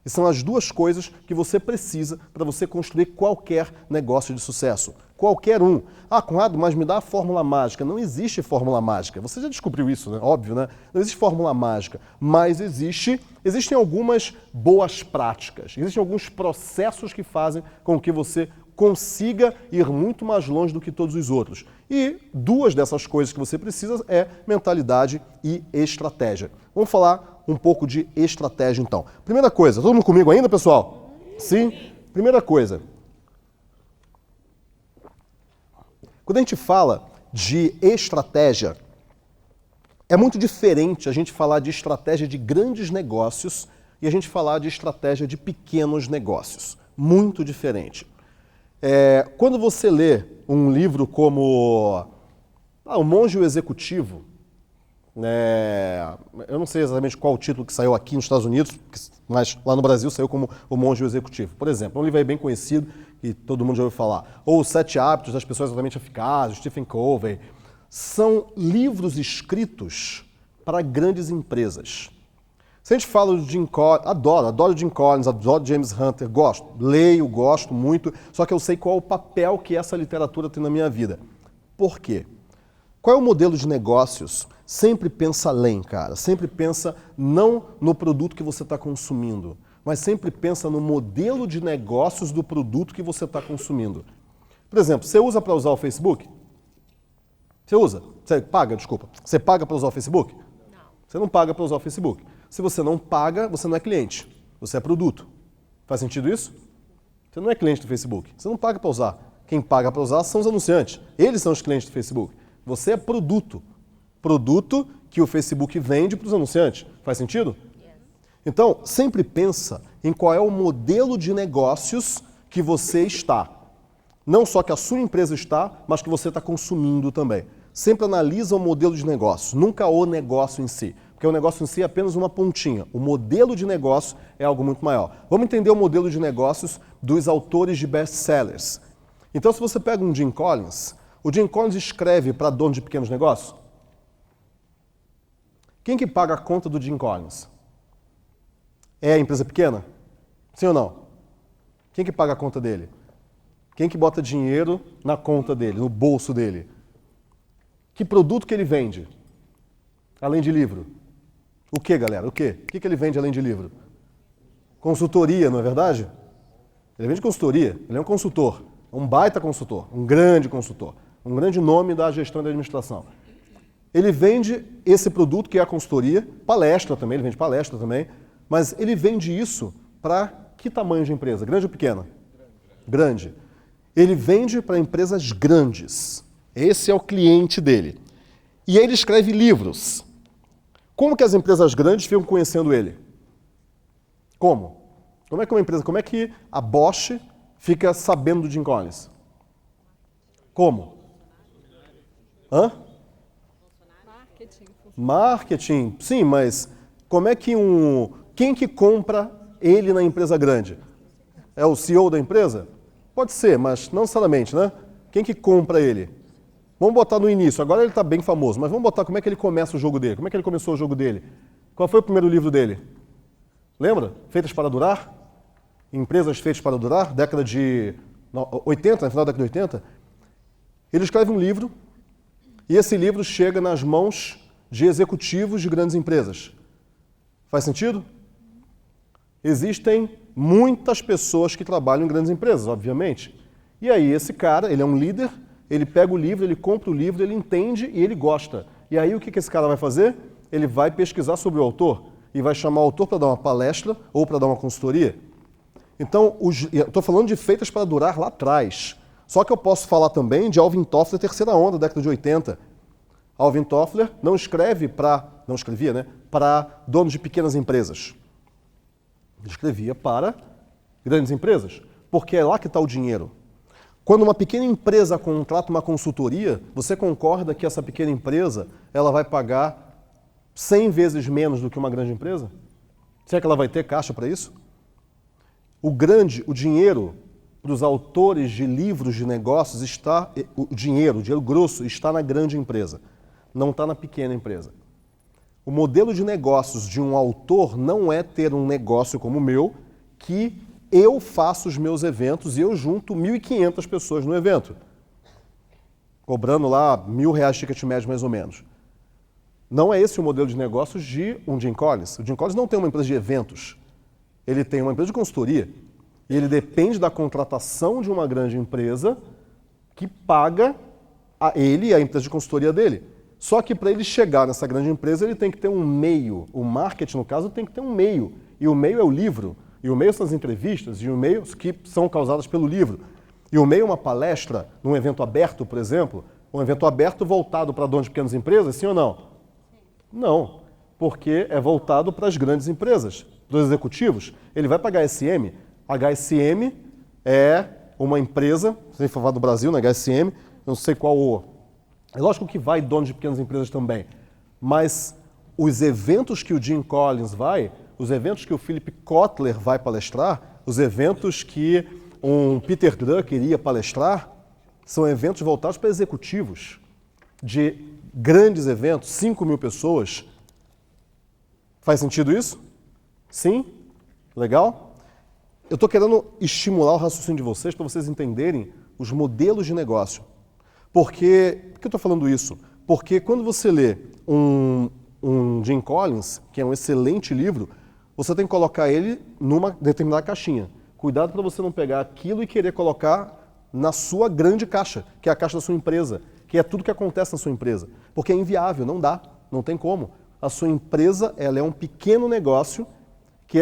E são as duas coisas que você precisa para você construir qualquer negócio de sucesso. Qualquer um. Ah, Conrado, mas me dá a fórmula mágica. Não existe fórmula mágica. Você já descobriu isso, né? Óbvio, né? Não existe fórmula mágica. Mas existem algumas boas práticas. Existem alguns processos que fazem com que você consiga ir muito mais longe do que todos os outros. E duas dessas coisas que você precisa é mentalidade e estratégia. Vamos falar um pouco de estratégia, então. Primeira coisa, todo mundo comigo ainda, pessoal? Sim? Primeira coisa. Quando a gente fala de estratégia, é muito diferente a gente falar de estratégia de grandes negócios e a gente falar de estratégia de pequenos negócios. Muito diferente. Quando você lê um livro como O Monge e o Executivo, eu não sei exatamente qual o título que saiu aqui nos Estados Unidos, mas lá no Brasil saiu como O Monge e o Executivo. Por exemplo, um livro aí bem conhecido que todo mundo já ouviu falar. Ou Os 7 Hábitos das Pessoas Altamente Eficazes, Stephen Covey. São livros escritos para grandes empresas. Se a gente fala do Jim Collins, adoro Jim Collins, adoro James Hunter, gosto, leio, gosto muito, só que eu sei qual é o papel que essa literatura tem na minha vida. Por quê? Qual é o modelo de negócios? Sempre pensa além, cara. Sempre pensa não no produto que você está consumindo, mas sempre pensa no modelo de negócios do produto que você está consumindo. Por exemplo, você usa para usar o Facebook? Você usa? Você paga, desculpa. Você paga para usar o Facebook? Não. Você não paga para usar o Facebook. Se você não paga, você não é cliente. Você é produto. Faz sentido isso? Você não é cliente do Facebook. Você não paga para usar. Quem paga para usar são os anunciantes. Eles são os clientes do Facebook. Você é produto. Produto que o Facebook vende para os anunciantes. Faz sentido? Yes. Então, sempre pensa em qual é o modelo de negócios que você está. Não só que a sua empresa está, mas que você está consumindo também. Sempre analisa o modelo de negócio, nunca o negócio em si. Porque o negócio em si é apenas uma pontinha. O modelo de negócio é algo muito maior. Vamos entender o modelo de negócios dos autores de best-sellers. Então, se você pega um Jim Collins, o Jim Collins escreve para dono de pequenos negócios? Quem que paga a conta do Jim Collins? É a empresa pequena? Sim ou não? Quem que paga a conta dele? Quem que bota dinheiro na conta dele, no bolso dele? Que produto que ele vende? Além de livro. O que, galera? O que? O que ele vende além de livro? Consultoria, não é verdade? Ele vende consultoria, ele é um consultor, um baita consultor, um grande consultor, um grande nome da gestão e da administração. Ele vende esse produto que é a consultoria, palestra também, ele vende palestra também, mas ele vende isso para que tamanho de empresa? Grande ou pequena? Grande. Ele vende para empresas grandes. Esse é o cliente dele. E ele escreve livros. Como que as empresas grandes ficam conhecendo ele? Como? Como é que a Bosch fica sabendo do Jim Collins? Como? Hã? Marketing. Sim, mas como é que quem que compra ele na empresa grande? É o CEO da empresa? Pode ser, mas não necessariamente, né? Quem que compra ele? Vamos botar no início. Agora ele está bem famoso, mas vamos botar como é que ele começa o jogo dele. Como é que ele começou o jogo dele? Qual foi o primeiro livro dele? Lembra? Feitas para Durar? Empresas Feitas para Durar, década de 80, no final da década de 80. Ele escreve um livro e esse livro chega nas mãos de executivos de grandes empresas. Faz sentido? Existem muitas pessoas que trabalham em grandes empresas, obviamente. E aí esse cara, ele é um líder, ele pega o livro, ele compra o livro, ele entende e ele gosta. E aí o que esse cara vai fazer? Ele vai pesquisar sobre o autor e vai chamar o autor para dar uma palestra ou para dar uma consultoria. Então, eu estou falando de Feitas para Durar lá atrás. Só que eu posso falar também de Alvin Toffler, terceira onda, década de 80. Alvin Toffler não escrevia, né, para donos de pequenas empresas. Ele escrevia para grandes empresas. porque é lá que está o dinheiro. Quando uma pequena empresa contrata uma consultoria, você concorda que essa pequena empresa ela vai pagar 100 vezes menos do que uma grande empresa? Será que ela vai ter caixa para isso? O dinheiro para os autores de livros de negócios o dinheiro grosso está na grande empresa, não está na pequena empresa. O modelo de negócios de um autor não é ter um negócio como o meu, que eu faço os meus eventos e eu junto 1.500 pessoas no evento, cobrando lá R$1.000 de ticket médio mais ou menos. Não é esse o modelo de negócios de um Jim Collins. O Jim Collins não tem uma empresa de eventos, ele tem uma empresa de consultoria. E ele depende da contratação de uma grande empresa que paga a ele e a empresa de consultoria dele. Só que para ele chegar nessa grande empresa, ele tem que ter um meio. O marketing, no caso, tem que ter um meio. E o meio é o livro. E o meio são as entrevistas, e o meio que são causadas pelo livro. E o meio é uma palestra, num evento aberto, por exemplo, um evento aberto voltado para donos de pequenas empresas, sim ou não? Não, porque é voltado para as grandes empresas, para os executivos. Ele vai para a HSM. A HSM é uma empresa, sem falar do Brasil, na HSM, não sei qual. É lógico que vai donos de pequenas empresas também, mas os eventos que o Jim Collins vai, os eventos que o Philip Kotler vai palestrar, os eventos que um Peter Drucker iria palestrar, são eventos voltados para executivos de grandes eventos, 5.000 pessoas. Faz sentido isso? Sim? Legal? Eu estou querendo estimular o raciocínio de vocês para vocês entenderem os modelos de negócio. Por que eu estou falando isso? Porque quando você lê um Jim Collins, que é um excelente livro, você tem que colocar ele numa determinada caixinha. Cuidado para você não pegar aquilo e querer colocar na sua grande caixa, que é a caixa da sua empresa, que é tudo que acontece na sua empresa. Porque é inviável, não dá, não tem como. A sua empresa ela é um pequeno negócio que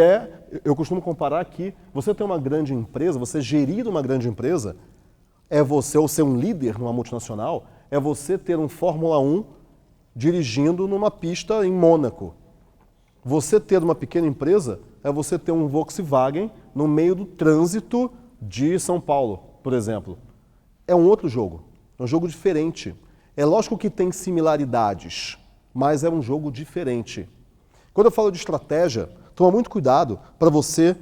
eu costumo comparar que você ter uma grande empresa, você gerir uma grande empresa, é você, ou ser um líder numa multinacional, é você ter um Fórmula 1 dirigindo numa pista em Mônaco. Você ter uma pequena empresa é você ter um Volkswagen no meio do trânsito de São Paulo, por exemplo. É um outro jogo, é um jogo diferente. É lógico que tem similaridades, mas é um jogo diferente. Quando eu falo de estratégia, toma muito cuidado para você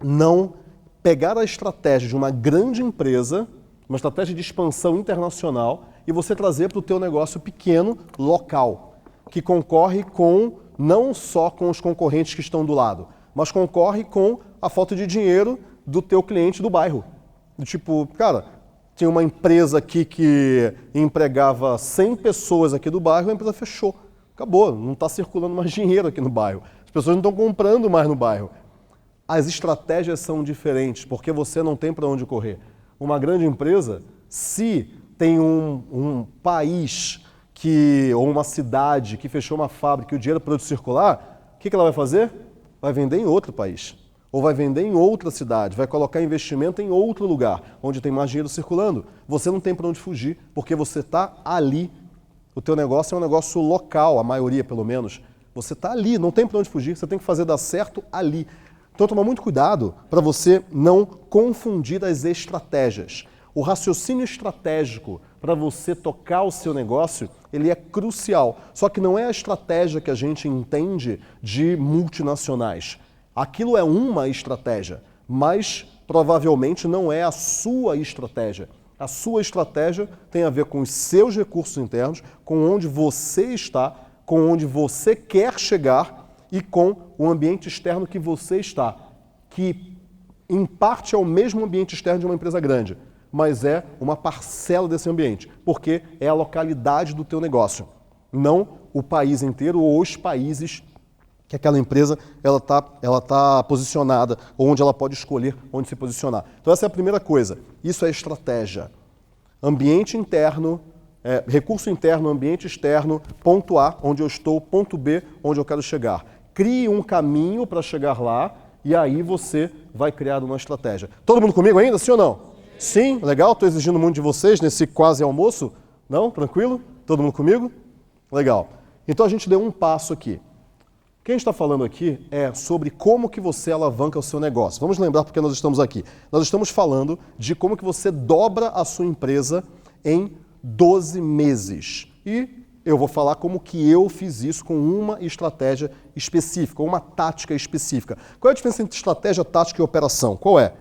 não pegar a estratégia de uma grande empresa, uma estratégia de expansão internacional, e você trazer para o teu negócio pequeno, local, que concorre não só com os concorrentes que estão do lado, mas concorre com a falta de dinheiro do teu cliente do bairro. Do tipo, cara, tinha uma empresa aqui que empregava 100 pessoas aqui do bairro, a empresa fechou. Acabou, não está circulando mais dinheiro aqui no bairro. As pessoas não estão comprando mais no bairro. As estratégias são diferentes, porque você não tem para onde correr. Uma grande empresa, se tem um país ou uma cidade que fechou uma fábrica e o dinheiro parou de circular, o que ela vai fazer? Vai vender em outro país. Ou vai vender em outra cidade, vai colocar investimento em outro lugar, onde tem mais dinheiro circulando. Você não tem para onde fugir, porque você está ali. O teu negócio é um negócio local, a maioria pelo menos. Você está ali, não tem para onde fugir, você tem que fazer dar certo ali. Então toma muito cuidado para você não confundir as estratégias. O raciocínio estratégico para você tocar o seu negócio, ele é crucial. Só que não é a estratégia que a gente entende de multinacionais. Aquilo é uma estratégia, mas provavelmente não é a sua estratégia. A sua estratégia tem a ver com os seus recursos internos, com onde você está, com onde você quer chegar e com o ambiente externo que você está, que em parte é o mesmo ambiente externo de uma empresa grande, mas é uma parcela desse ambiente, porque é a localidade do teu negócio, não o país inteiro ou os países que aquela empresa ela tá posicionada, ou onde ela pode escolher onde se posicionar. Então essa é a primeira coisa, isso é estratégia. Ambiente interno, recurso interno, ambiente externo, ponto A, onde eu estou, ponto B, onde eu quero chegar. Crie um caminho para chegar lá e aí você vai criar uma estratégia. Todo mundo comigo ainda, sim ou não? Sim, legal, estou exigindo muito de vocês nesse quase almoço. Não? Tranquilo? Todo mundo comigo? Legal. Então a gente deu um passo aqui. que a gente está falando aqui é sobre como que você alavanca o seu negócio. Vamos lembrar porque nós estamos aqui. Nós estamos falando de como que você dobra a sua empresa em 12 meses. E eu vou falar como que eu fiz isso com uma estratégia específica, uma tática específica. Qual é a diferença entre estratégia, tática e operação? Qual é?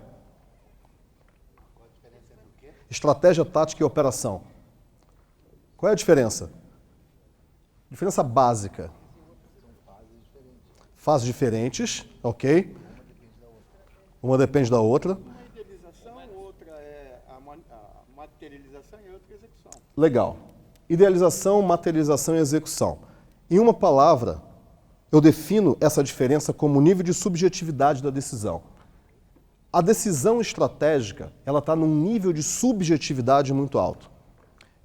Estratégia, tática e operação. Qual é a diferença? Diferença básica. Fases diferentes, ok? Uma depende da outra. Uma é idealização, outra é a materialização e outra é a execução. Legal. Idealização, materialização e execução. Em uma palavra, eu defino essa diferença como o nível de subjetividade da decisão. A decisão estratégica, ela está num nível de subjetividade muito alto.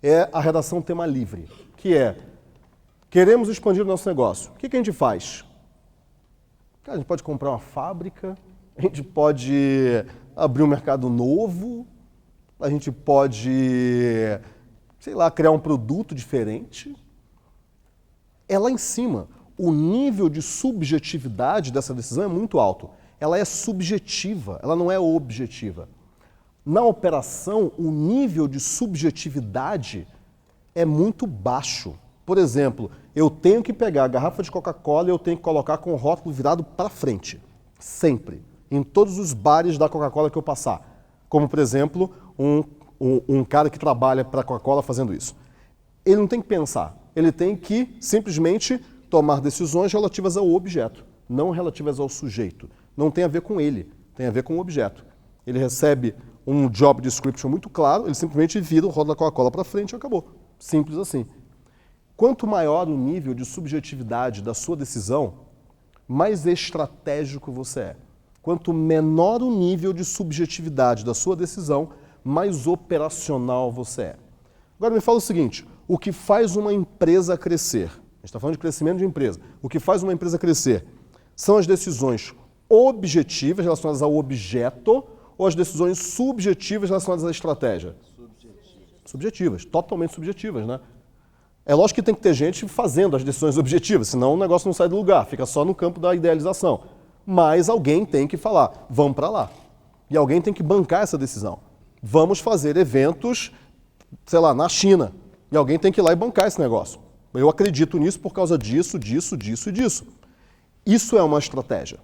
É a redação tema livre, que é, queremos expandir o nosso negócio. O que a gente faz? Cara, a gente pode comprar uma fábrica, a gente pode abrir um mercado novo, a gente pode, sei lá, criar um produto diferente. É lá em cima. O nível de subjetividade dessa decisão é muito alto. Ela é subjetiva, ela não é objetiva. Na operação, o nível de subjetividade é muito baixo. Por exemplo, eu tenho que pegar a garrafa de Coca-Cola e eu tenho que colocar com o rótulo virado para frente. Sempre. Em todos os bares da Coca-Cola que eu passar. Como, por exemplo, um cara que trabalha para a Coca-Cola fazendo isso. Ele não tem que pensar. Ele tem que simplesmente tomar decisões relativas ao objeto, não relativas ao sujeito. Não tem a ver com ele, tem a ver com o objeto. Ele recebe um job description muito claro, ele simplesmente vira o rótulo da Coca-Cola para frente e acabou. Simples assim. Quanto maior o nível de subjetividade da sua decisão, mais estratégico você é. Quanto menor o nível de subjetividade da sua decisão, mais operacional você é. Agora me fala o seguinte, o que faz uma empresa crescer? A gente está falando de crescimento de empresa. O que faz uma empresa crescer são as decisões objetivas relacionadas ao objeto ou as decisões subjetivas relacionadas à estratégia? Subjetivas, totalmente subjetivas, né? É lógico que tem que ter gente fazendo as decisões objetivas, senão o negócio não sai do lugar, fica só no campo da idealização. Mas alguém tem que falar, vamos para lá. E alguém tem que bancar essa decisão. Vamos fazer eventos, sei lá, na China. E alguém tem que ir lá e bancar esse negócio. Eu acredito nisso por causa disso, disso, disso e disso. Isso é uma estratégia.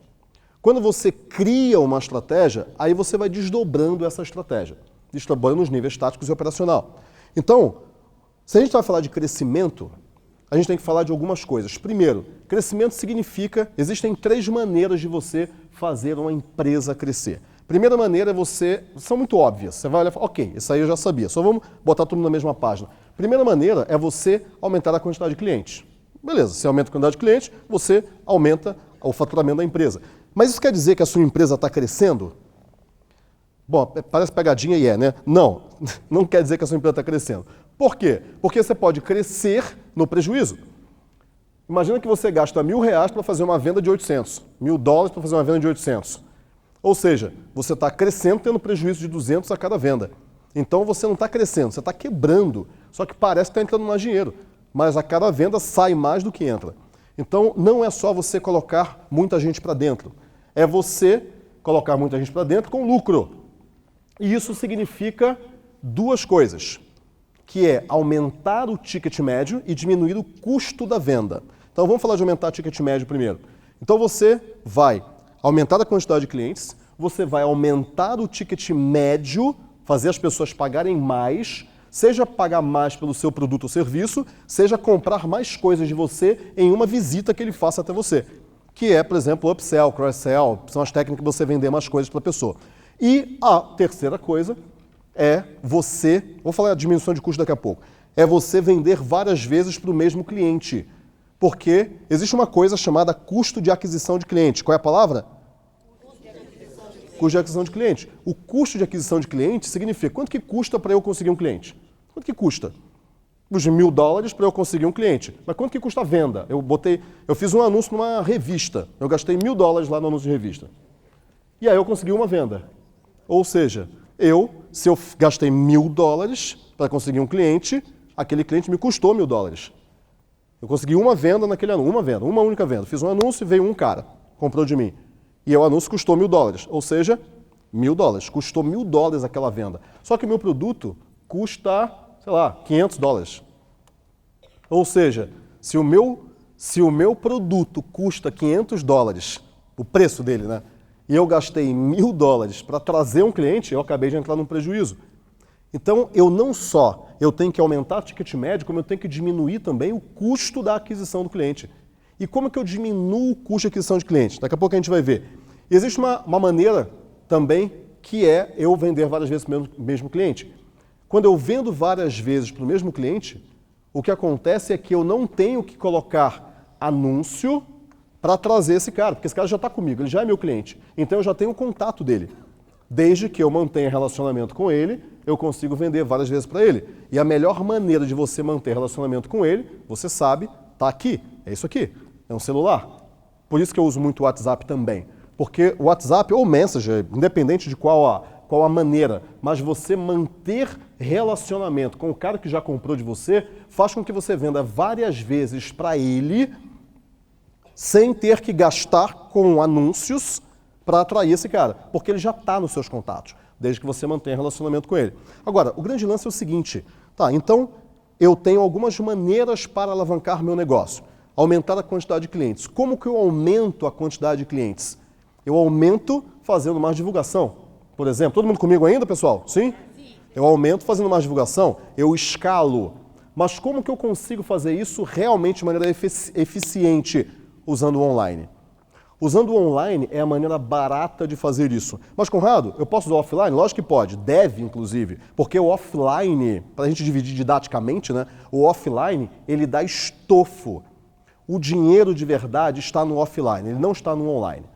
Quando você cria uma estratégia, aí você vai desdobrando essa estratégia. Desdobrando os níveis táticos e operacional. Então, se a gente vai falar de crescimento, a gente tem que falar de algumas coisas. Primeiro, crescimento significa, existem 3 maneiras de você fazer uma empresa crescer. Primeira maneira é são muito óbvias, você vai olhar e falar, ok, isso aí eu já sabia, só vamos botar tudo na mesma página. Primeira maneira é você aumentar a quantidade de clientes. Beleza, você aumenta a quantidade de clientes, você aumenta o faturamento da empresa. Mas isso quer dizer que a sua empresa está crescendo? Bom, parece pegadinha e né? Não, não quer dizer que a sua empresa está crescendo. Por quê? Porque você pode crescer no prejuízo. Imagina que você gasta R$1.000 para fazer uma venda de 800, $1.000 para fazer uma venda de 800. Ou seja, você está crescendo tendo prejuízo de 200 a cada venda. Então você não está crescendo, você está quebrando. Só que parece que está entrando mais dinheiro. Mas a cada venda sai mais do que entra. Então não é só você colocar muita gente para dentro. É você colocar muita gente para dentro com lucro. E isso significa 2 coisas, que é aumentar o ticket médio e diminuir o custo da venda. Então vamos falar de aumentar o ticket médio primeiro. Então você vai aumentar a quantidade de clientes, você vai aumentar o ticket médio, fazer as pessoas pagarem mais, seja pagar mais pelo seu produto ou serviço, seja comprar mais coisas de você em uma visita que ele faça até você. Que é, por exemplo, upsell, cross-sell, são as técnicas de você vender mais coisas para a pessoa. E a terceira coisa é você, vou falar de diminuição de custo daqui a pouco, é você vender várias vezes para o mesmo cliente. Porque existe uma coisa chamada custo de aquisição de cliente. Qual é a palavra? Custo de aquisição de cliente. O custo de aquisição de cliente significa quanto que custa para eu conseguir um cliente? Quanto que custa? Os $1.000 para eu conseguir um cliente. Mas quanto que custa a venda? Eu fiz um anúncio numa revista. Eu gastei $1.000 lá no anúncio de revista. E aí eu consegui uma venda. Ou seja, se eu gastei $1.000 para conseguir um cliente, aquele cliente me custou $1.000. Eu consegui uma venda naquele anúncio, uma única venda. Fiz um anúncio e veio um cara, comprou de mim. E o anúncio custou $1.000, ou seja, $1.000. Custou $1.000 aquela venda. Só que o meu produto custa, sei lá, $500. Ou seja, se o meu produto custa $500, o preço dele, né? E eu gastei $1.000 para trazer um cliente, eu acabei de entrar num prejuízo. Então, eu tenho que aumentar o ticket médio, como eu tenho que diminuir também o custo da aquisição do cliente. E como é que eu diminuo o custo de aquisição de cliente? Daqui a pouco a gente vai ver. E existe uma maneira também que é eu vender várias vezes para o mesmo cliente. Quando eu vendo várias vezes para o mesmo cliente, o que acontece é que eu não tenho que colocar anúncio para trazer esse cara, porque esse cara já está comigo, ele já é meu cliente. Então eu já tenho o contato dele. Desde que eu mantenha relacionamento com ele, eu consigo vender várias vezes para ele. E a melhor maneira de você manter relacionamento com ele, você sabe, está aqui, é isso aqui, é um celular. Por isso que eu uso muito o WhatsApp também. Porque o WhatsApp ou Messenger, independente de qual a maneira, mas você manter relacionamento com o cara que já comprou de você, faz com que você venda várias vezes para ele, sem ter que gastar com anúncios para atrair esse cara, porque ele já está nos seus contatos, desde que você mantenha relacionamento com ele. Agora, o grande lance é o seguinte, tá, então eu tenho algumas maneiras para alavancar meu negócio, aumentar a quantidade de clientes. Como que eu aumento a quantidade de clientes? Eu aumento fazendo mais divulgação. Por exemplo, todo mundo comigo ainda, pessoal? Sim? Sim. Eu aumento fazendo mais divulgação, eu escalo. Mas como que eu consigo fazer isso realmente de maneira eficiente usando o online? Usando o online é a maneira barata de fazer isso. Mas, Conrado, eu posso usar o offline? Lógico que pode, deve inclusive, porque o offline, para a gente dividir didaticamente, né, o offline, ele dá estofo. O dinheiro de verdade está no offline, ele não está no online.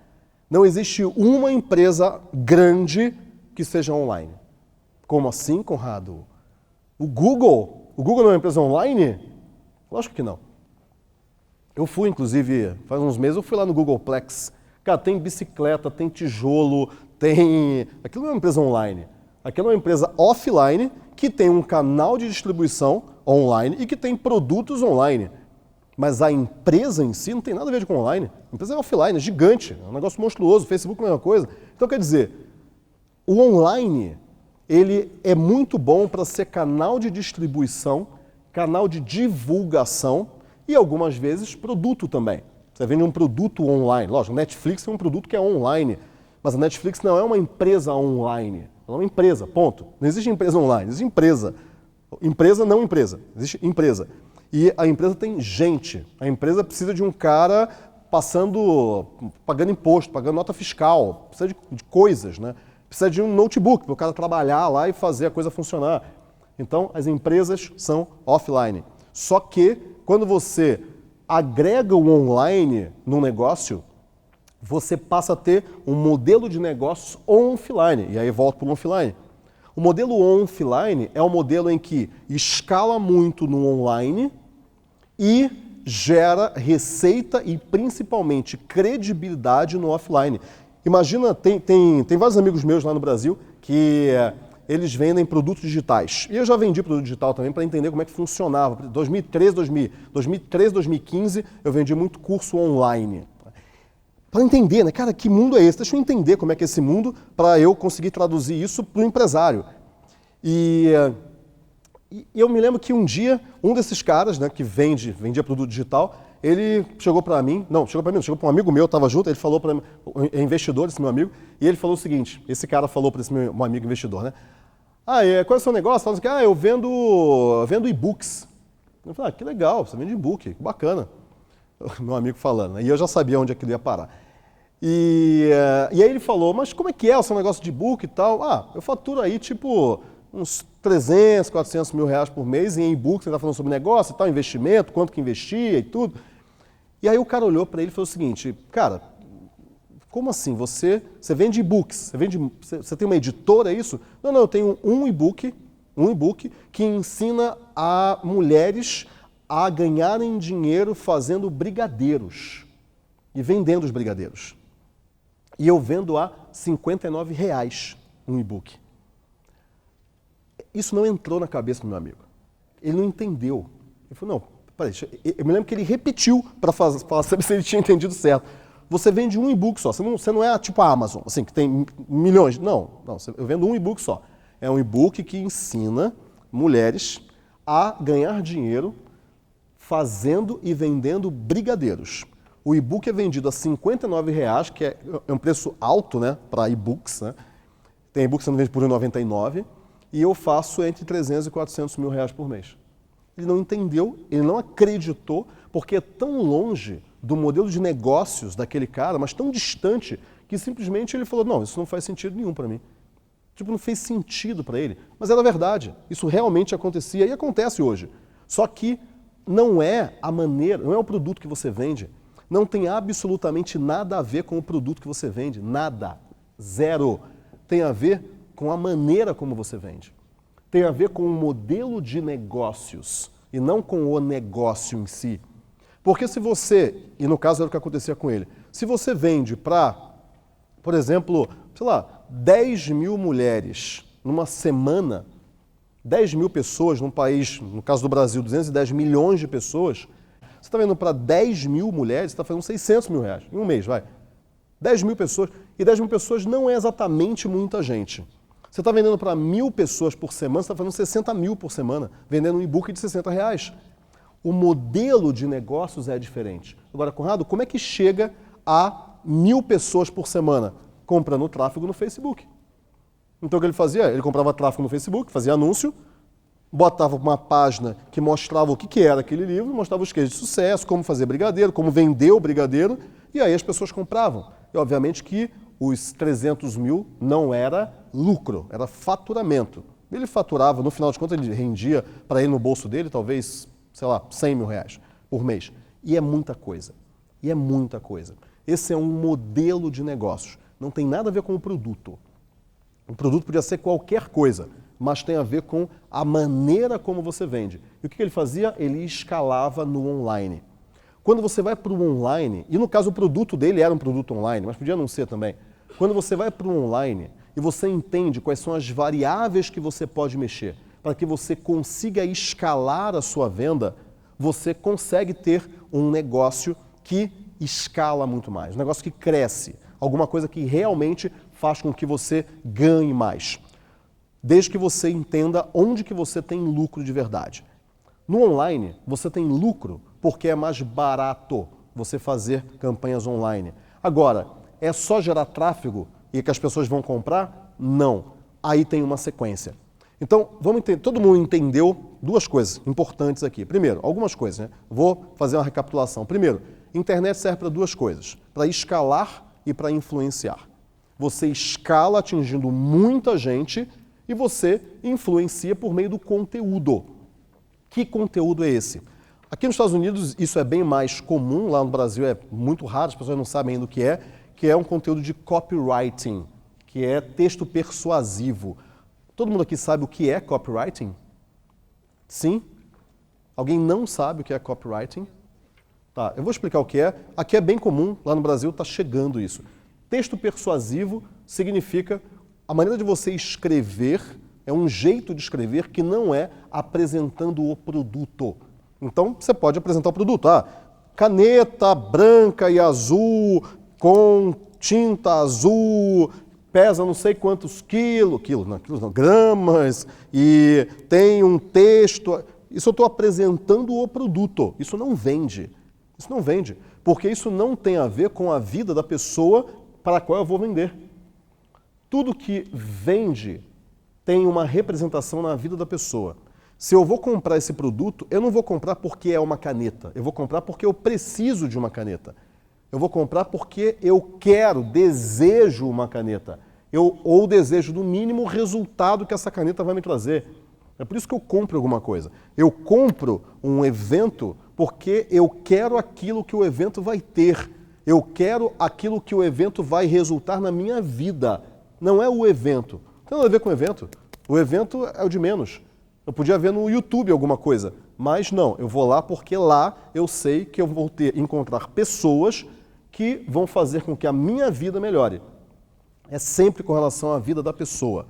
Não existe uma empresa grande que seja online. Como assim, Conrado? O Google não é uma empresa online? Lógico que não. Eu fui, inclusive, faz uns meses, eu fui lá no Googleplex. Cara, tem bicicleta, tem tijolo, tem... Aquilo não é uma empresa online. Aquilo é uma empresa offline que tem um canal de distribuição online e que tem produtos online. Mas a empresa em si não tem nada a ver com online. A empresa é offline, é gigante, é um negócio monstruoso. O Facebook é a mesma coisa. Então, quer dizer, o online, ele é muito bom para ser canal de distribuição, canal de divulgação e algumas vezes produto também. Você vende um produto online. Lógico, a Netflix é um produto que é online, mas a Netflix não é uma empresa online. Ela é uma empresa, ponto. Não existe empresa online, existe empresa. Empresa não empresa, existe empresa. E a empresa tem gente. A empresa precisa de um cara pagando imposto, pagando nota fiscal, precisa de coisas, né? Precisa de um notebook para o cara trabalhar lá e fazer a coisa funcionar. Então, as empresas são offline. Só que, quando você agrega o online no negócio, você passa a ter um modelo de negócios offline. E aí volto para o offline. O modelo offline é um modelo em que escala muito no online e gera receita e principalmente credibilidade no offline. Imagina, tem vários amigos meus lá no Brasil que eles vendem produtos digitais. E eu já vendi produto digital também para entender como é que funcionava. 2013, 2015, eu vendi muito curso online. Para entender, né, cara, que mundo é esse? Deixa eu entender como é que é esse mundo para eu conseguir traduzir isso para o empresário. E eu me lembro que um dia, um desses caras, né, que vendia produto digital, ele chegou para um amigo meu, estava junto, ele falou para mim, é investidor, esse meu amigo, e ele falou o seguinte, esse cara falou para esse meu amigo investidor, né? Qual é o seu negócio? Falando assim, eu vendo e-books. Eu falei, que legal, você vende e-book, que bacana. Meu amigo falando, né? E eu já sabia onde é que ele ia parar. E aí ele falou, mas como é que é o seu negócio de e-book e tal? Eu faturo aí tipo uns 300, 400 mil reais por mês em e-book, você está falando sobre negócio e tal, investimento, quanto que investia e tudo. E aí o cara olhou para ele e falou o seguinte, cara, como assim? Você vende e-books, você tem uma editora, é isso? Não, eu tenho um e-book que ensina a mulheres a ganharem dinheiro fazendo brigadeiros e vendendo os brigadeiros. E eu vendo a R$59 um e-book. Isso não entrou na cabeça do meu amigo. Ele não entendeu. Ele falou, não, Peraí, eu me lembro que ele repetiu para saber se ele tinha entendido certo. Você vende um e-book só, você não é tipo a Amazon, assim, que tem milhões. Não, eu vendo um e-book só. É um e-book que ensina mulheres a ganhar dinheiro fazendo e vendendo brigadeiros. O e-book é vendido a R$ 59,00, que é um preço alto, né, para e-books, né? Tem e-book que você vende por R$ 1,99, e eu faço entre 300 e 400 mil reais por mês. Ele não entendeu, ele não acreditou, porque é tão longe do modelo de negócios daquele cara, mas tão distante, que simplesmente ele falou, não, isso não faz sentido nenhum para mim. Tipo, não fez sentido para ele. Mas era verdade, isso realmente acontecia e acontece hoje. Só que não é a maneira, não é o produto que você vende, não tem absolutamente nada a ver com o produto que você vende, nada, zero. Tem a ver com a maneira como você vende. Tem a ver com o modelo de negócios e não com o negócio em si. Porque se você, e no caso era o que acontecia com ele, se você vende para, por exemplo, sei lá, 10 mil mulheres numa semana, 10 mil pessoas num país, no caso do Brasil, 210 milhões de pessoas, você está vendo para 10 mil mulheres, você está fazendo 600 mil reais, em um mês, vai. 10 mil pessoas, e 10 mil pessoas não é exatamente muita gente. Você está vendendo para 1.000 pessoas por semana, você está fazendo 60 mil por semana, vendendo um e-book de R$60. O modelo de negócios é diferente. Agora, Conrado, como é que chega a 1.000 pessoas por semana? Comprando tráfego no Facebook. Então o que ele fazia? Ele comprava tráfego no Facebook, fazia anúncio, botava uma página que mostrava o que era aquele livro, mostrava os cases de sucesso, como fazer brigadeiro, como vender o brigadeiro, e aí as pessoas compravam. E obviamente que os 300 mil não era lucro, era faturamento. Ele faturava, no final de contas, ele rendia para ele no bolso dele, talvez, sei lá, 100 mil reais por mês. E é muita coisa. E é muita coisa. Esse é um modelo de negócios. Não tem nada a ver com o produto. O produto podia ser qualquer coisa, mas tem a ver com a maneira como você vende. E o que ele fazia? Ele escalava no online. Quando você vai para o online, e no caso o produto dele era um produto online, mas podia não ser também. Quando você vai para o online e você entende quais são as variáveis que você pode mexer para que você consiga escalar a sua venda, você consegue ter um negócio que escala muito mais, um negócio que cresce, alguma coisa que realmente faz com que você ganhe mais. Desde que você entenda onde que você tem lucro de verdade. No online, você tem lucro porque é mais barato você fazer campanhas online. Agora, é só gerar tráfego e que as pessoas vão comprar? Não. Aí tem uma sequência. Então, vamos entender, todo mundo entendeu duas coisas importantes aqui. Primeiro, algumas coisas, né? Vou fazer uma recapitulação. Primeiro, internet serve para duas coisas, para escalar e para influenciar. Você escala atingindo muita gente e você influencia por meio do conteúdo. Que conteúdo é esse? Aqui nos Estados Unidos isso é bem mais comum, lá no Brasil é muito raro, as pessoas não sabem ainda o que é um conteúdo de copywriting, que é texto persuasivo. Todo mundo aqui sabe o que é copywriting? Sim? Alguém não sabe o que é copywriting? Tá, eu vou explicar o que é. Aqui é bem comum, lá no Brasil está chegando isso. Texto persuasivo significa a maneira de você escrever, é um jeito de escrever que não é apresentando o produto. Então, você pode apresentar o produto. Caneta branca e azul com tinta azul, pesa não sei quantos quilos não, gramas, e tem um texto. Isso eu estou apresentando o produto. Isso não vende. Isso não vende, porque isso não tem a ver com a vida da pessoa para a qual eu vou vender. Tudo que vende tem uma representação na vida da pessoa. Se eu vou comprar esse produto, eu não vou comprar porque é uma caneta. Eu vou comprar porque eu preciso de uma caneta. Eu vou comprar porque eu quero, desejo uma caneta. Ou desejo, no mínimo, o resultado que essa caneta vai me trazer. É por isso que eu compro alguma coisa. Eu compro um evento porque eu quero aquilo que o evento vai ter. Eu quero aquilo que o evento vai resultar na minha vida. Não é o evento. Não tem nada a ver com o evento. O evento é o de menos. Eu podia ver no YouTube alguma coisa, mas não, eu vou lá porque lá eu sei que eu vou encontrar pessoas que vão fazer com que a minha vida melhore. É sempre com relação à vida da pessoa.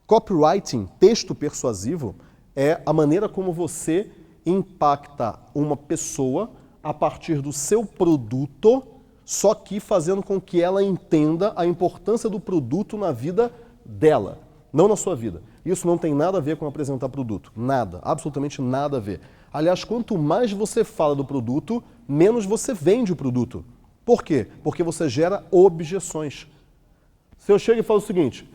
Copywriting, texto persuasivo, é a maneira como você impacta uma pessoa a partir do seu produto, só que fazendo com que ela entenda a importância do produto na vida dela, não na sua vida. Isso não tem nada a ver com apresentar produto. Nada, absolutamente nada a ver. Aliás, quanto mais você fala do produto, menos você vende o produto. Por quê? Porque você gera objeções. Se eu chego e falo o seguinte: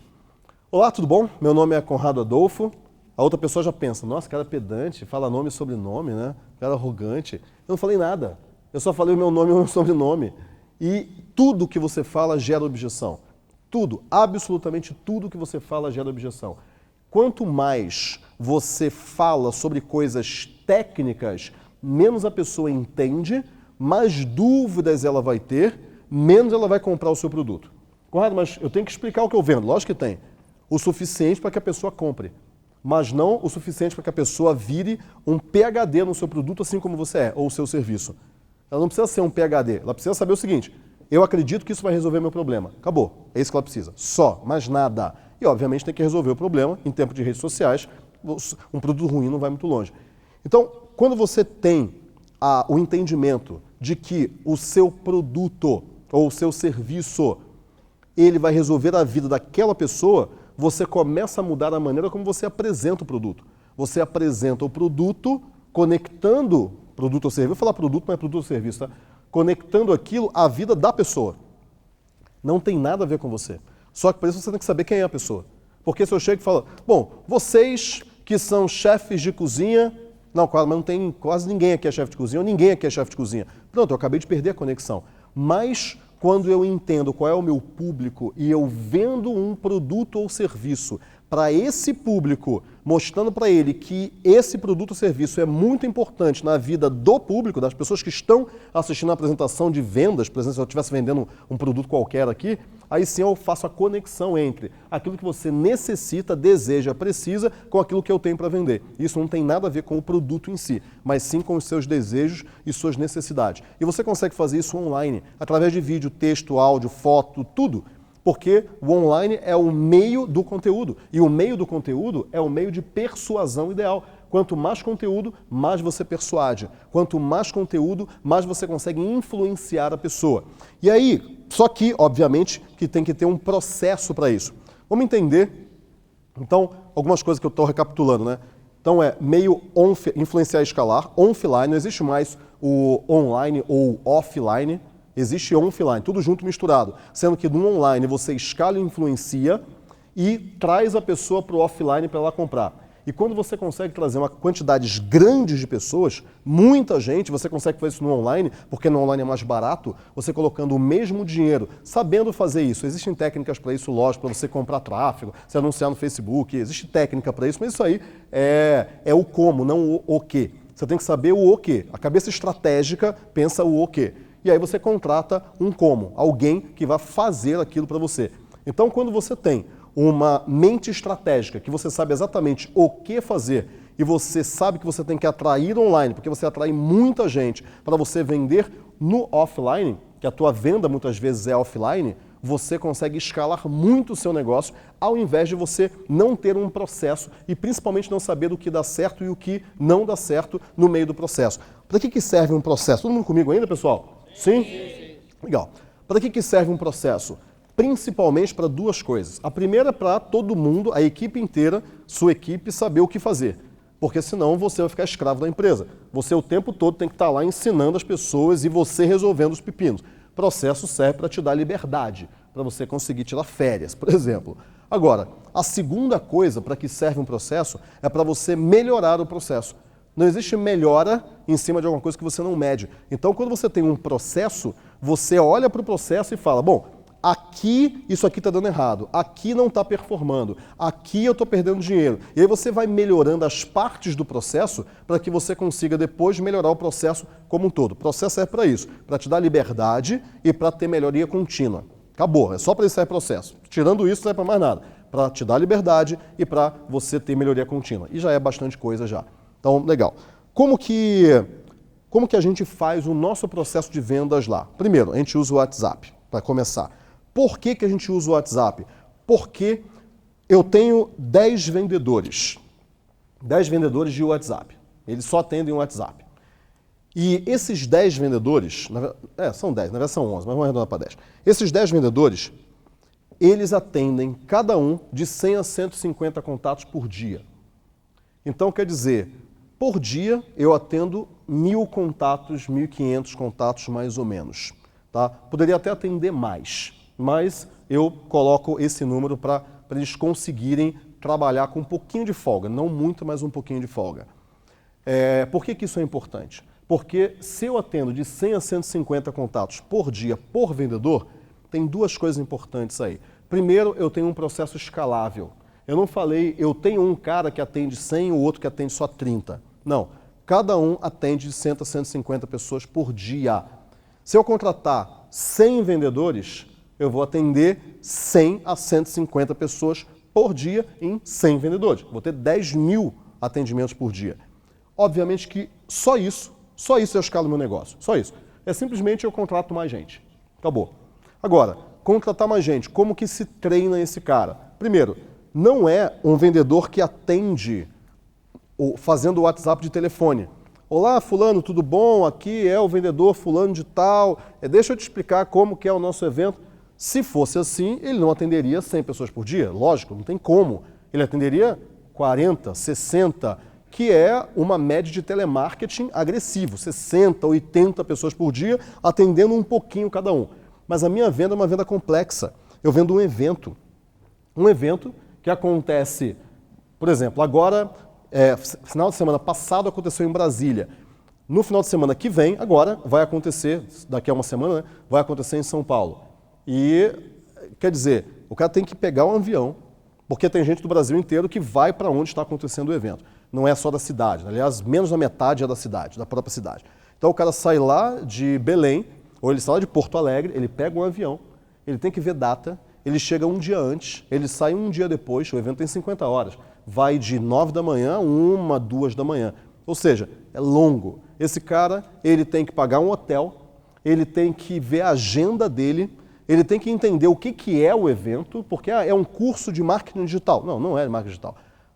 olá, tudo bom? Meu nome é Conrado Adolfo. A outra pessoa já pensa: nossa, cara pedante, fala nome e sobrenome, né? Cara arrogante. Eu não falei nada. Eu só falei o meu nome e o meu sobrenome. E tudo que você fala gera objeção. Tudo, absolutamente tudo que você fala gera objeção. Quanto mais você fala sobre coisas técnicas, menos a pessoa entende, mais dúvidas ela vai ter, menos ela vai comprar o seu produto. Conrado, mas eu tenho que explicar o que eu vendo. Lógico que tem. O suficiente para que a pessoa compre, mas não o suficiente para que a pessoa vire um PhD no seu produto, assim como você é, ou o seu serviço. Ela não precisa ser um PhD, ela precisa saber o seguinte: eu acredito que isso vai resolver meu problema. Acabou, é isso que ela precisa. Só, mais nada. E, obviamente, tem que resolver o problema em tempo de redes sociais. Um produto ruim não vai muito longe. Então, quando você tem o entendimento de que o seu produto ou o seu serviço, ele vai resolver a vida daquela pessoa, você começa a mudar a maneira como você apresenta o produto. Você apresenta o produto conectando produto ou serviço. Vou falar produto, não é produto ou serviço, tá? Conectando aquilo à vida da pessoa. Não tem nada a ver com você. Só que para isso você tem que saber quem é a pessoa. Porque se eu chego e falo: bom, vocês que são chefes de cozinha... Não, mas não tem quase ninguém aqui é chefe de cozinha, ou ninguém aqui é chefe de cozinha. Pronto, eu acabei de perder a conexão. Mas quando eu entendo qual é o meu público e eu vendo um produto ou serviço para esse público, mostrando para ele que esse produto ou serviço é muito importante na vida do público, das pessoas que estão assistindo a apresentação de vendas, por exemplo, se eu estivesse vendendo um produto qualquer aqui, aí sim eu faço a conexão entre aquilo que você necessita, deseja, precisa, com aquilo que eu tenho para vender. Isso não tem nada a ver com o produto em si, mas sim com os seus desejos e suas necessidades. E você consegue fazer isso online, através de vídeo, texto, áudio, foto, tudo. Porque o online é o meio do conteúdo. E o meio do conteúdo é o meio de persuasão ideal. Quanto mais conteúdo, mais você persuade. Quanto mais conteúdo, mais você consegue influenciar a pessoa. E aí, só que, obviamente, que tem que ter um processo para isso. Vamos entender, então, algumas coisas que eu estou recapitulando, né? Então é meio influenciar e escalar, offline, não existe mais o online ou offline. Existe offline, tudo junto misturado. Sendo que no online você escala e influencia e traz a pessoa para o offline para ela comprar. E quando você consegue trazer uma quantidade grande de pessoas, muita gente, você consegue fazer isso no online, porque no online é mais barato, você colocando o mesmo dinheiro, sabendo fazer isso. Existem técnicas para isso, lógico, para você comprar tráfego, se anunciar no Facebook, existe técnica para isso, mas isso aí é o como, não o que. Você tem que saber o que. A cabeça estratégica pensa o que. E aí você contrata um como, alguém que vai fazer aquilo para você. Então, quando você tem uma mente estratégica, que você sabe exatamente o que fazer e você sabe que você tem que atrair online, porque você atrai muita gente para você vender no offline, que a tua venda muitas vezes é offline, você consegue escalar muito o seu negócio ao invés de você não ter um processo e principalmente não saber o que dá certo e o que não dá certo no meio do processo. Para que serve um processo? Todo mundo comigo ainda, pessoal? Sim? Legal. Para que serve um processo? Principalmente para duas coisas. A primeira é para todo mundo, a equipe inteira, sua equipe, saber o que fazer. Porque senão você vai ficar escravo da empresa. Você o tempo todo tem que estar lá ensinando as pessoas e você resolvendo os pepinos. Processo serve para te dar liberdade, para você conseguir tirar férias, por exemplo. Agora, a segunda coisa para que serve um processo é para você melhorar o processo. Não existe melhora em cima de alguma coisa que você não mede. Então, quando você tem um processo, você olha para o processo e fala: bom, aqui isso aqui está dando errado, aqui não está performando, aqui eu estou perdendo dinheiro. E aí você vai melhorando as partes do processo para que você consiga depois melhorar o processo como um todo. O processo é para isso, para te dar liberdade e para ter melhoria contínua. Acabou, é só para isso serve processo. Tirando isso, não é para mais nada. Para te dar liberdade e para você ter melhoria contínua. E já é bastante coisa já. Então, legal. Como que a gente faz o nosso processo de vendas lá? Primeiro, a gente usa o WhatsApp, para começar. Por que a gente usa o WhatsApp? Porque eu tenho 10 vendedores. 10 vendedores de WhatsApp. Eles só atendem o WhatsApp. E esses 10 vendedores, são 10, na verdade são 11, mas vamos arredondar para 10. Esses 10 vendedores, eles atendem cada um de 100 a 150 contatos por dia. Então, quer dizer, por dia eu atendo 1.000 contatos, 1.500 contatos mais ou menos. Tá? Poderia até atender mais, mas eu coloco esse número para eles conseguirem trabalhar com um pouquinho de folga, não muito, mas um pouquinho de folga. Por que isso é importante? Porque se eu atendo de 100 a 150 contatos por dia por vendedor, tem duas coisas importantes aí. Primeiro, eu tenho um processo escalável. Eu não falei, eu tenho um cara que atende 100, o outro que atende só 30. Não, cada um atende de 100 a 150 pessoas por dia. Se eu contratar 100 vendedores, eu vou atender 100 a 150 pessoas por dia em 100 vendedores. Vou ter 10.000 atendimentos por dia. Obviamente que só isso eu escalo meu negócio, só isso. É simplesmente eu contrato mais gente. Acabou. Agora, contratar mais gente, como que se treina esse cara? Primeiro, não é um vendedor que atende fazendo o WhatsApp de telefone. Olá, fulano, tudo bom? Aqui é o vendedor fulano de tal. Deixa eu te explicar como que é o nosso evento. Se fosse assim, ele não atenderia 100 pessoas por dia. Lógico, não tem como. Ele atenderia 40, 60, que é uma média de telemarketing agressivo. 60, 80 pessoas por dia, atendendo um pouquinho cada um. Mas a minha venda é uma venda complexa. Eu vendo um evento. Um evento que acontece, por exemplo, agora, final de semana passado aconteceu em Brasília. No final de semana que vem, agora, vai acontecer, daqui a uma semana, né, vai acontecer em São Paulo. E, quer dizer, o cara tem que pegar um avião, porque tem gente do Brasil inteiro que vai para onde está acontecendo o evento. Não é só da cidade, aliás, menos da metade é da cidade, da própria cidade. Então o cara sai lá de Belém, ou ele sai lá de Porto Alegre, ele pega um avião, ele tem que ver data, ele chega um dia antes, ele sai um dia depois, o evento tem 50 horas, vai de 9 da manhã a 1, 2 da manhã. Ou seja, é longo. Esse cara, ele tem que pagar um hotel, ele tem que ver a agenda dele, ele tem que entender o que é o evento, porque é um curso de marketing digital. Não, não é marketing digital.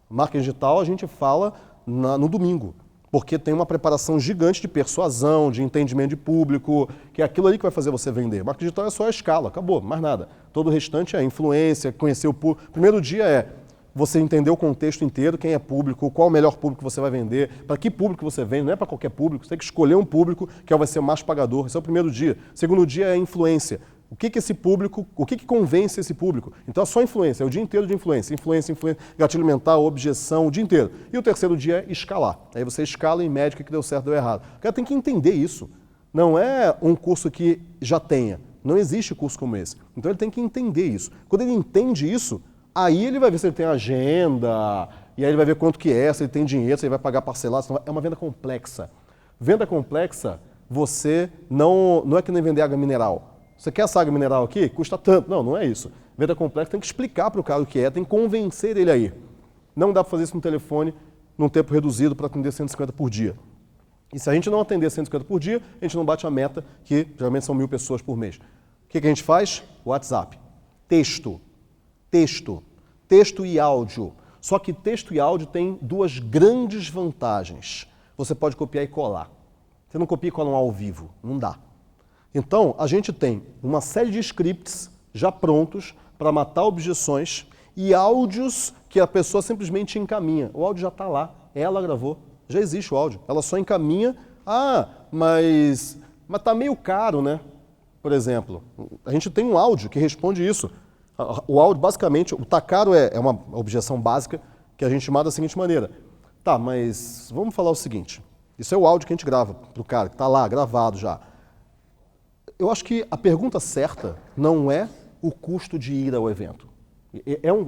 Marketing digital a gente fala no domingo, porque tem uma preparação gigante de persuasão, de entendimento de público, que é aquilo ali que vai fazer você vender. Marketing digital é só a escala, acabou, mais nada. Todo o restante é influência, conhecer o público. Primeiro dia é você entender o contexto inteiro, quem é público, qual o melhor público que você vai vender, para que público você vende, não é para qualquer público, você tem que escolher um público que vai ser o mais pagador. Esse é o primeiro dia. Segundo dia é influência. O que esse público, o que convence esse público? Então é só influência, é o dia inteiro de influência, gatilho mental, objeção, o dia inteiro. E o terceiro dia é escalar. Aí você escala e mede o que deu certo, deu errado. O cara tem que entender isso. Não é um curso que já tenha. Não existe curso como esse. Então ele tem que entender isso. Quando ele entende isso, aí ele vai ver se ele tem agenda, e aí ele vai ver quanto que é, se ele tem dinheiro, se ele vai pagar parcelado. É uma venda complexa. Venda complexa, você não é que nem vender água mineral. Você quer essa água mineral aqui? Custa tanto. Não, não é isso. Venda complexa tem que explicar para o cara o que é, tem que convencer ele aí. Não dá para fazer isso no telefone, num tempo reduzido para atender 150 por dia. E se a gente não atender 150 por dia, a gente não bate a meta, que geralmente são 1.000 pessoas por mês. O que a gente faz? WhatsApp. Texto e áudio. Só que texto e áudio tem duas grandes vantagens. Você pode copiar e colar. Você não copia e cola ao vivo, não dá. Então, a gente tem uma série de scripts já prontos para matar objeções e áudios que a pessoa simplesmente encaminha. O áudio já está lá, ela gravou, já existe o áudio. Ela só encaminha, mas está meio caro, né? Por exemplo, a gente tem um áudio que responde isso. O áudio, basicamente, o tá caro é uma objeção básica que a gente chama da seguinte maneira. Tá, mas vamos falar o seguinte. Isso é o áudio que a gente grava para o cara, que está lá, gravado já. Eu acho que a pergunta certa não é o custo de ir ao evento.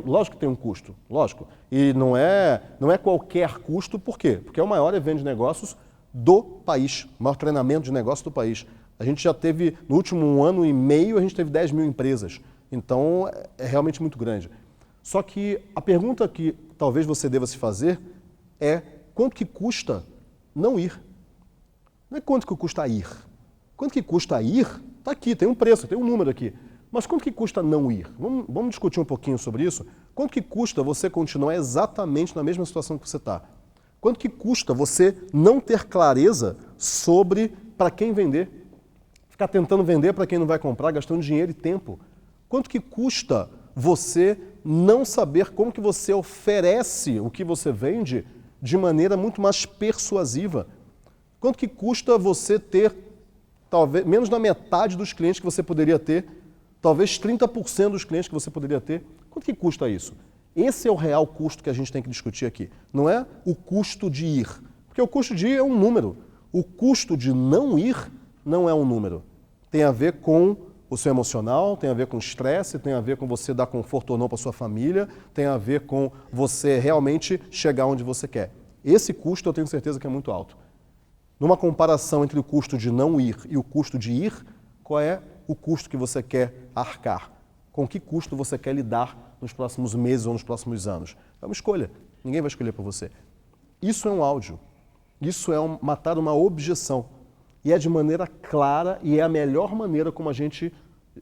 Lógico que tem um custo, lógico. E não é qualquer custo, por quê? Porque é o maior evento de negócios do país, o maior treinamento de negócios do país. A gente já teve, no último ano e meio, a gente teve 10.000 empresas. Então, é realmente muito grande. Só que a pergunta que talvez você deva se fazer é quanto que custa não ir? Não é quanto que custa ir. Quanto que custa ir? Está aqui, tem um preço, tem um número aqui. Mas quanto que custa não ir? Vamos discutir um pouquinho sobre isso? Quanto que custa você continuar exatamente na mesma situação que você está? Quanto que custa você não ter clareza sobre para quem vender? Ficar tentando vender para quem não vai comprar, gastando dinheiro e tempo. Quanto que custa você não saber como que você oferece o que você vende de maneira muito mais persuasiva? Quanto que custa você ter, talvez, menos da metade dos clientes que você poderia ter, talvez 30% dos clientes que você poderia ter? Quanto que custa isso? Esse é o real custo que a gente tem que discutir aqui. Não é o custo de ir, porque o custo de ir é um número. O custo de não ir não é um número. Tem a ver com o seu emocional, tem a ver com estresse, tem a ver com você dar conforto ou não para sua família, tem a ver com você realmente chegar onde você quer. Esse custo eu tenho certeza que é muito alto. Numa comparação entre o custo de não ir e o custo de ir, qual é o custo que você quer arcar? Com que custo você quer lidar nos próximos meses ou nos próximos anos? É uma escolha. Ninguém vai escolher por você. Isso é um áudio. Isso é matar uma objeção. E é de maneira clara e é a melhor maneira como a gente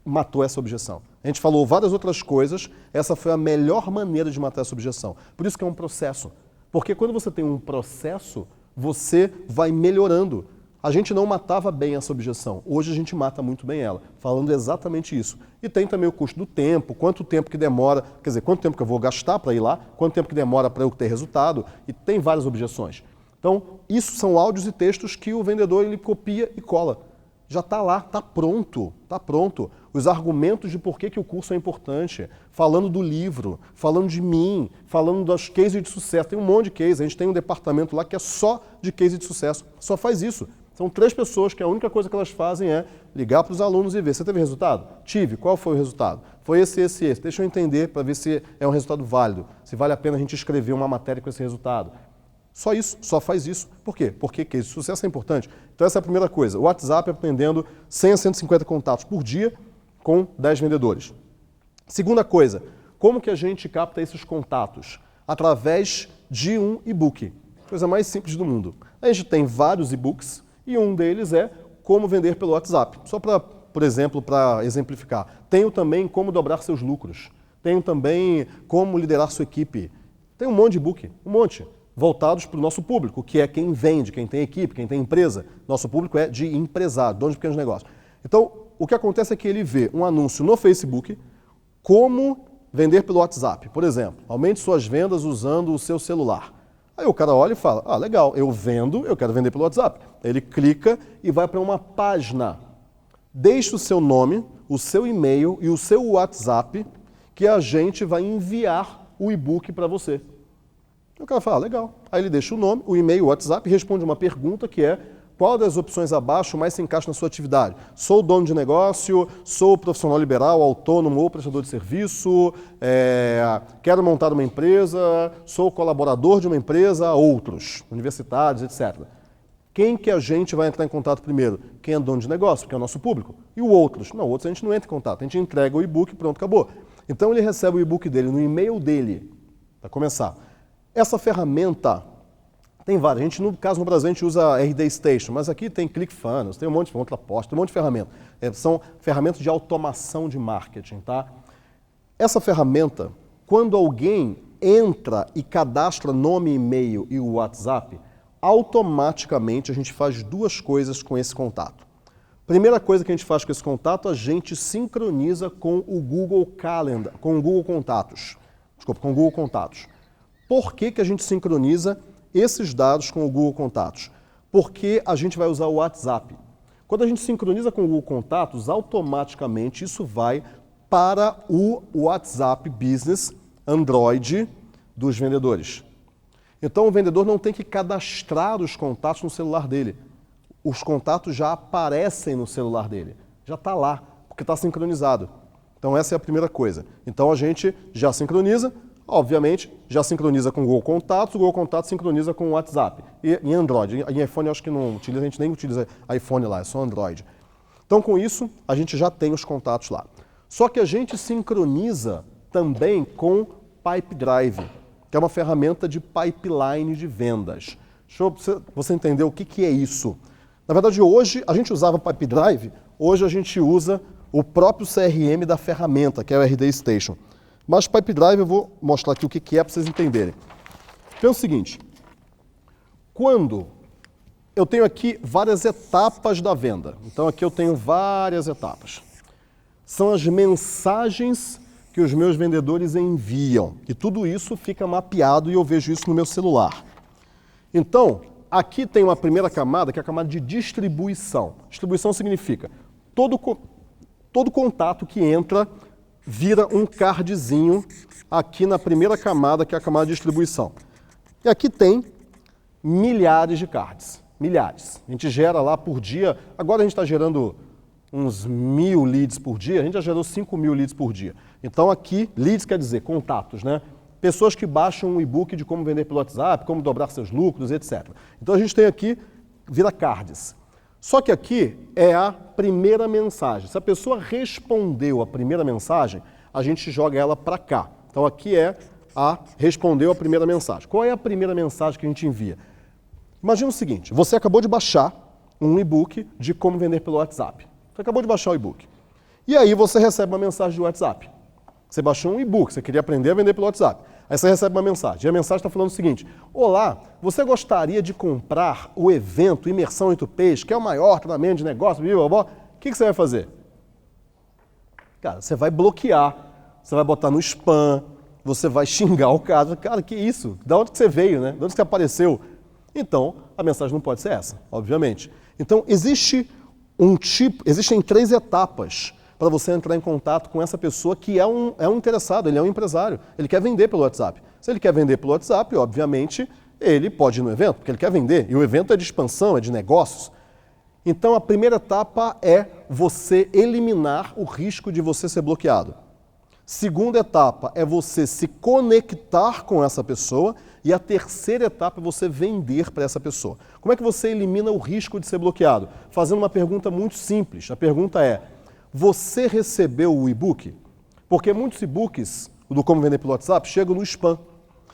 matou essa objeção. A gente falou várias outras coisas, essa foi a melhor maneira de matar essa objeção. Por isso que é um processo. Porque quando você tem um processo, você vai melhorando. A gente não matava bem essa objeção. Hoje a gente mata muito bem ela, falando exatamente isso. E tem também o custo do tempo, quanto tempo que demora, quer dizer, quanto tempo que eu vou gastar para ir lá, quanto tempo que demora para eu ter resultado, e tem várias objeções. Então, isso são áudios e textos que o vendedor ele copia e cola. Já está lá, está pronto, está pronto. Os argumentos de por que o curso é importante, falando do livro, falando de mim, falando das cases de sucesso. Tem um monte de case, a gente tem um departamento lá que é só de case de sucesso, só faz isso. São 3 pessoas que a única coisa que elas fazem é ligar para os alunos e ver, você teve resultado? Tive, qual foi o resultado? Foi esse. Deixa eu entender para ver se é um resultado válido, se vale a pena a gente escrever uma matéria com esse resultado. Só isso, só faz isso. Por quê? Porque case de sucesso é importante. Então essa é a primeira coisa. O WhatsApp atendendo 100 a 150 contatos por dia com 10 vendedores. Segunda coisa, como que a gente capta esses contatos? Através de um e-book. Coisa mais simples do mundo. A gente tem vários e-books e um deles é como vender pelo WhatsApp. Só para, por exemplo, para exemplificar. Tenho também como dobrar seus lucros. Tenho também como liderar sua equipe. Tem um monte de e-book, um monte. Voltados para o nosso público, que é quem vende, quem tem equipe, quem tem empresa. Nosso público é de empresário, dono de pequenos negócios. Então, o que acontece é que ele vê um anúncio no Facebook, como vender pelo WhatsApp. Por exemplo, aumente suas vendas usando o seu celular. Aí o cara olha e fala, legal, eu vendo, eu quero vender pelo WhatsApp. Ele clica e vai para uma página. Deixe o seu nome, o seu e-mail e o seu WhatsApp, que a gente vai enviar o e-book para você. O cara fala, legal. Aí ele deixa o nome, o e-mail, o WhatsApp e responde uma pergunta que é qual das opções abaixo mais se encaixa na sua atividade? Sou dono de negócio, sou profissional liberal, autônomo ou prestador de serviço, quero montar uma empresa, sou colaborador de uma empresa, outros, universitários, etc. Quem que a gente vai entrar em contato primeiro? Quem é dono de negócio, que é o nosso público. E o outros? Não, outros a gente não entra em contato, a gente entrega o e-book e pronto, acabou. Então ele recebe o e-book dele no e-mail dele, para começar. Essa ferramenta tem várias. A gente, no caso no Brasil, a gente usa a RD Station, mas aqui tem ClickFunnels, tem um monte de contraposta, tem um monte de ferramentas. São ferramentas de automação de marketing, tá? Essa ferramenta, quando alguém entra e cadastra nome, e-mail e o WhatsApp, automaticamente a gente faz 2 coisas com esse contato. Primeira coisa que a gente faz com esse contato, a gente sincroniza com o Google Calendar, com o Google Contatos. Desculpa, com o Google Contatos. Por que a gente sincroniza esses dados com o Google Contatos? Porque a gente vai usar o WhatsApp. Quando a gente sincroniza com o Google Contatos, automaticamente isso vai para o WhatsApp Business Android dos vendedores. Então o vendedor não tem que cadastrar os contatos no celular dele. Os contatos já aparecem no celular dele. Já está lá, porque está sincronizado. Então essa é a primeira coisa. Então a gente já sincroniza. Obviamente, já sincroniza com o Google Contatos, o Google Contatos sincroniza com o WhatsApp. E em Android, em iPhone eu acho que não utiliza, a gente nem utiliza iPhone lá, é só Android. Então com isso, a gente já tem os contatos lá. Só que a gente sincroniza também com Pipedrive, que é uma ferramenta de pipeline de vendas. Deixa você entender o que é isso. Na verdade, hoje, a gente usava Pipedrive, hoje a gente usa o próprio CRM da ferramenta, que é o RD Station. Mas Pipedrive eu vou mostrar aqui o que é para vocês entenderem. Então é o seguinte, Quando eu tenho aqui várias etapas da venda. Então aqui eu tenho várias etapas. São as mensagens que os meus vendedores enviam. E tudo isso fica mapeado e eu vejo isso no meu celular. Então, aqui tem uma primeira camada, que é a camada de distribuição. Distribuição significa todo contato que entra vira um cardzinho aqui na primeira camada, que é a camada de distribuição. E aqui tem milhares de cards. Milhares. A gente gera lá por dia. Agora a gente está gerando uns 1.000 leads por dia. A gente já gerou 5.000 leads por dia. Então aqui, leads quer dizer contatos, né? Pessoas que baixam um e-book de como vender pelo WhatsApp, como dobrar seus lucros, etc. Então a gente tem aqui, vira cards. Só que aqui é a primeira mensagem. Se a pessoa respondeu a primeira mensagem, a gente joga ela para cá. Então aqui é a respondeu a primeira mensagem. Qual é a primeira mensagem que a gente envia? Imagina o seguinte, você acabou de baixar um e-book de como vender pelo WhatsApp. Você acabou de baixar o e-book. E aí você recebe uma mensagem do WhatsApp. Você baixou um e-book, você queria aprender a vender pelo WhatsApp. Aí você recebe uma mensagem. E a mensagem está falando o seguinte: olá, você gostaria de comprar o evento Imersão 8Ps, que é o maior treinamento de negócio, blá, blá, blá. O que você vai fazer? Cara, você vai bloquear, você vai botar no spam, você vai xingar o cara. Cara, que isso? Da onde que você veio, né? Da onde que você apareceu? Então, a mensagem não pode ser essa, obviamente. Então, existem 3 etapas para você entrar em contato com essa pessoa que é um interessado, ele é um empresário, ele quer vender pelo WhatsApp. Se ele quer vender pelo WhatsApp, obviamente, ele pode ir no evento, porque ele quer vender, e o evento é de expansão, é de negócios. Então, a primeira etapa é você eliminar o risco de você ser bloqueado. Segunda etapa é você se conectar com essa pessoa, e a terceira etapa é você vender para essa pessoa. Como é que você elimina o risco de ser bloqueado? Fazendo uma pergunta muito simples. A pergunta é: você recebeu o e-book? Porque muitos e-books do Como Vender pelo WhatsApp chegam no spam.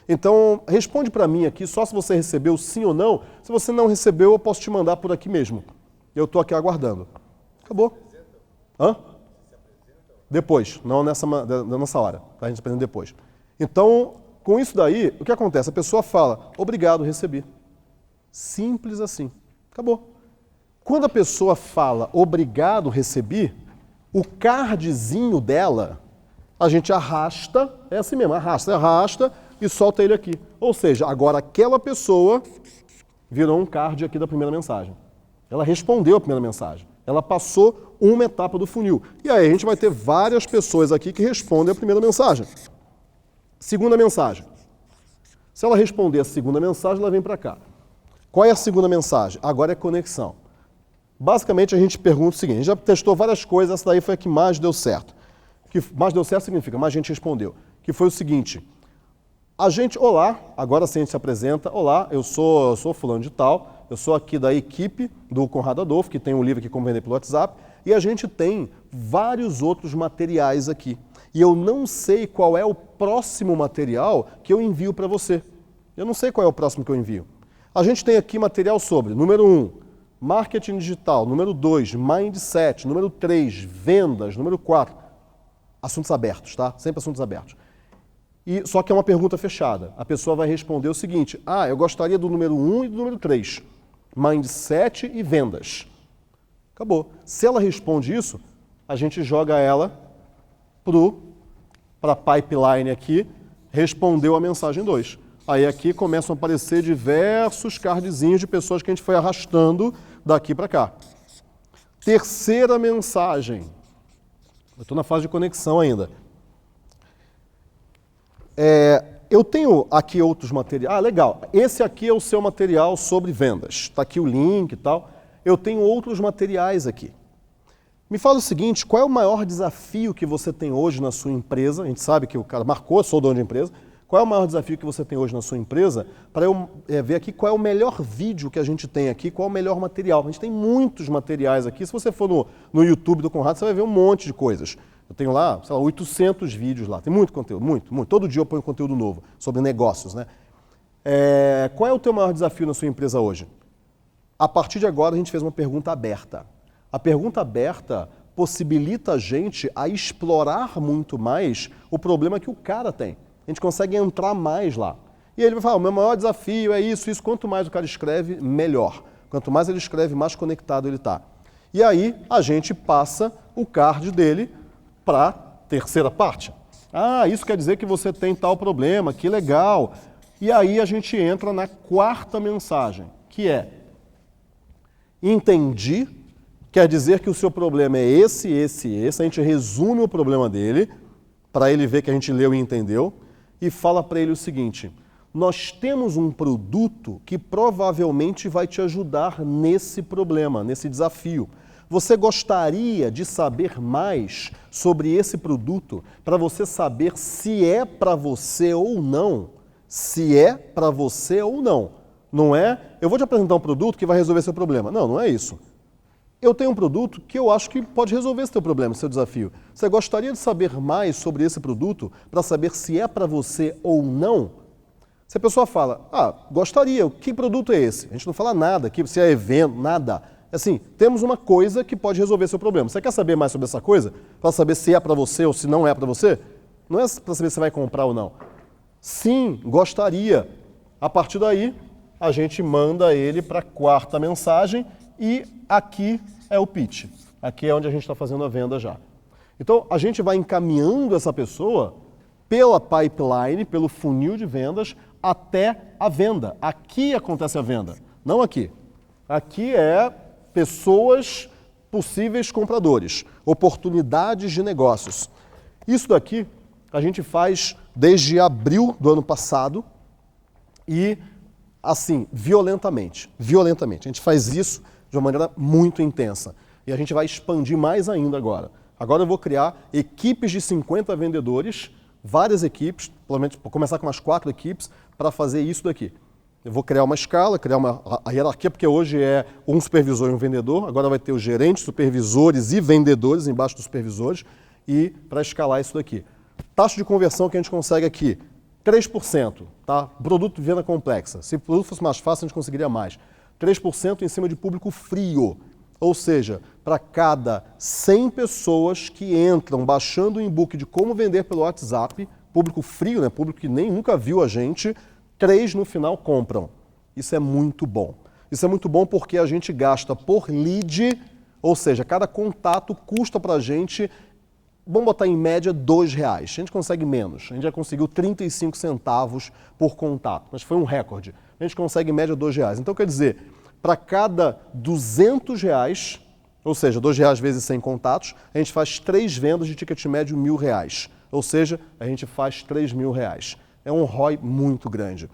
Então, responde para mim aqui só se você recebeu sim ou não. Se você não recebeu, eu posso te mandar por aqui mesmo. Eu estou aqui aguardando. Acabou. Hã? Depois, não nessa hora. A gente aprende depois. Então, com isso daí, o que acontece? A pessoa fala: obrigado, recebi. Simples assim. Acabou. Quando a pessoa fala obrigado, recebi, o cardzinho dela, a gente arrasta, é assim mesmo, arrasta e solta ele aqui. Ou seja, agora aquela pessoa virou um card aqui da primeira mensagem. Ela respondeu a primeira mensagem. Ela passou uma etapa do funil. E aí a gente vai ter várias pessoas aqui que respondem a primeira mensagem. Segunda mensagem. Se ela responder a segunda mensagem, ela vem para cá. Qual é a segunda mensagem? Agora é conexão. Basicamente, a gente pergunta o seguinte: a gente já testou várias coisas, essa daí foi a que mais deu certo. Que mais deu certo significa mais gente respondeu. Que foi o seguinte: olá, agora sim a gente se apresenta, olá, eu sou fulano de tal, eu sou aqui da equipe do Conrado Adolfo, que tem um livro aqui Como Vender pelo WhatsApp, e a gente tem vários outros materiais aqui. E eu não sei qual é o próximo material que eu envio para você. Eu não sei qual é o próximo que eu envio. A gente tem aqui material sobre, número 1, marketing digital, número 2, mindset, número 3, vendas, número 4, assuntos abertos, tá? Sempre assuntos abertos. Só que é uma pergunta fechada. A pessoa vai responder o seguinte: eu gostaria do número 1 e do número 3, mindset e vendas. Acabou. Se ela responde isso, a gente joga ela para a pipeline aqui, respondeu a mensagem 2. Aí aqui começam a aparecer diversos cardzinhos de pessoas que a gente foi arrastando daqui para cá. Terceira mensagem. Eu estou na fase de conexão ainda. Eu tenho aqui outros materiais. Legal. Esse aqui é o seu material sobre vendas. Está aqui o link e tal. Eu tenho outros materiais aqui. Me fala o seguinte: qual é o maior desafio que você tem hoje na sua empresa? A gente sabe que o cara marcou, sou dono de empresa. Qual é o maior desafio que você tem hoje na sua empresa? Para eu ver aqui qual é o melhor vídeo que a gente tem aqui, qual é o melhor material. A gente tem muitos materiais aqui. Se você for no YouTube do Conrado, você vai ver um monte de coisas. Eu tenho lá, 800 vídeos lá. Tem muito conteúdo, muito. Todo dia eu ponho conteúdo novo sobre negócios, né? Qual é o teu maior desafio na sua empresa hoje? A partir de agora, a gente fez uma pergunta aberta. A pergunta aberta possibilita a gente a explorar muito mais o problema que o cara tem. A gente consegue entrar mais lá. E ele vai falar, o meu maior desafio é isso, isso. Quanto mais o cara escreve, melhor. Quanto mais ele escreve, mais conectado ele está. E aí a gente passa o card dele para a terceira parte. Ah, isso quer dizer que você tem tal problema, que legal. E aí a gente entra na quarta mensagem, que é: entendi, quer dizer que o seu problema é esse, esse, esse. A gente resume o problema dele, para ele ver que a gente leu e entendeu, e fala para ele o seguinte: nós temos um produto que provavelmente vai te ajudar nesse problema, nesse desafio. Você gostaria de saber mais sobre esse produto para você saber se é para você ou não? Se é para você ou não. Não é, eu vou te apresentar um produto que vai resolver seu problema. Não, não é isso. Eu tenho um produto que eu acho que pode resolver esse teu problema, seu desafio. Você gostaria de saber mais sobre esse produto para saber se é para você ou não? Se a pessoa fala, gostaria, que produto é esse? A gente não fala nada aqui, se é evento, nada. Assim, temos uma coisa que pode resolver seu problema. Você quer saber mais sobre essa coisa? Para saber se é para você ou se não é para você? Não é para saber se você vai comprar ou não. Sim, gostaria. A partir daí, a gente manda ele para a quarta mensagem e aqui é o pitch. Aqui é onde a gente está fazendo a venda já. Então, a gente vai encaminhando essa pessoa pela pipeline, pelo funil de vendas, até a venda. Aqui acontece a venda, não aqui. Aqui é pessoas, possíveis compradores, oportunidades de negócios. Isso daqui a gente faz desde abril do ano passado e, assim, violentamente. A gente faz isso de uma maneira muito intensa. E a gente vai expandir mais ainda agora. Agora eu vou criar equipes de 50 vendedores, várias equipes, provavelmente vou começar com umas 4 equipes, para fazer isso daqui. Eu vou criar uma escala, criar a hierarquia, porque hoje é um supervisor e um vendedor, agora vai ter os gerentes, supervisores e vendedores embaixo dos supervisores, e para escalar isso daqui. Taxa de conversão que a gente consegue aqui, 3%, tá? Produto de venda complexa. Se o produto fosse mais fácil, a gente conseguiria mais. 3% em cima de público frio. Ou seja, para cada 100 pessoas que entram baixando o e-book de como vender pelo WhatsApp, público frio, né? Público que nem nunca viu a gente, 3 no final compram. Isso é muito bom. Isso é muito bom porque a gente gasta por lead, ou seja, cada contato custa para a gente, vamos botar em média R$2. A gente consegue menos. A gente já conseguiu 35 centavos por contato, mas foi um recorde. A gente consegue em média R$2. Então, quer dizer, para cada R$200, ou seja, R$2 vezes 100 contatos, a gente faz 3 vendas de ticket médio R$1.000. Ou seja, a gente faz R$3.000. É um ROI muito grande.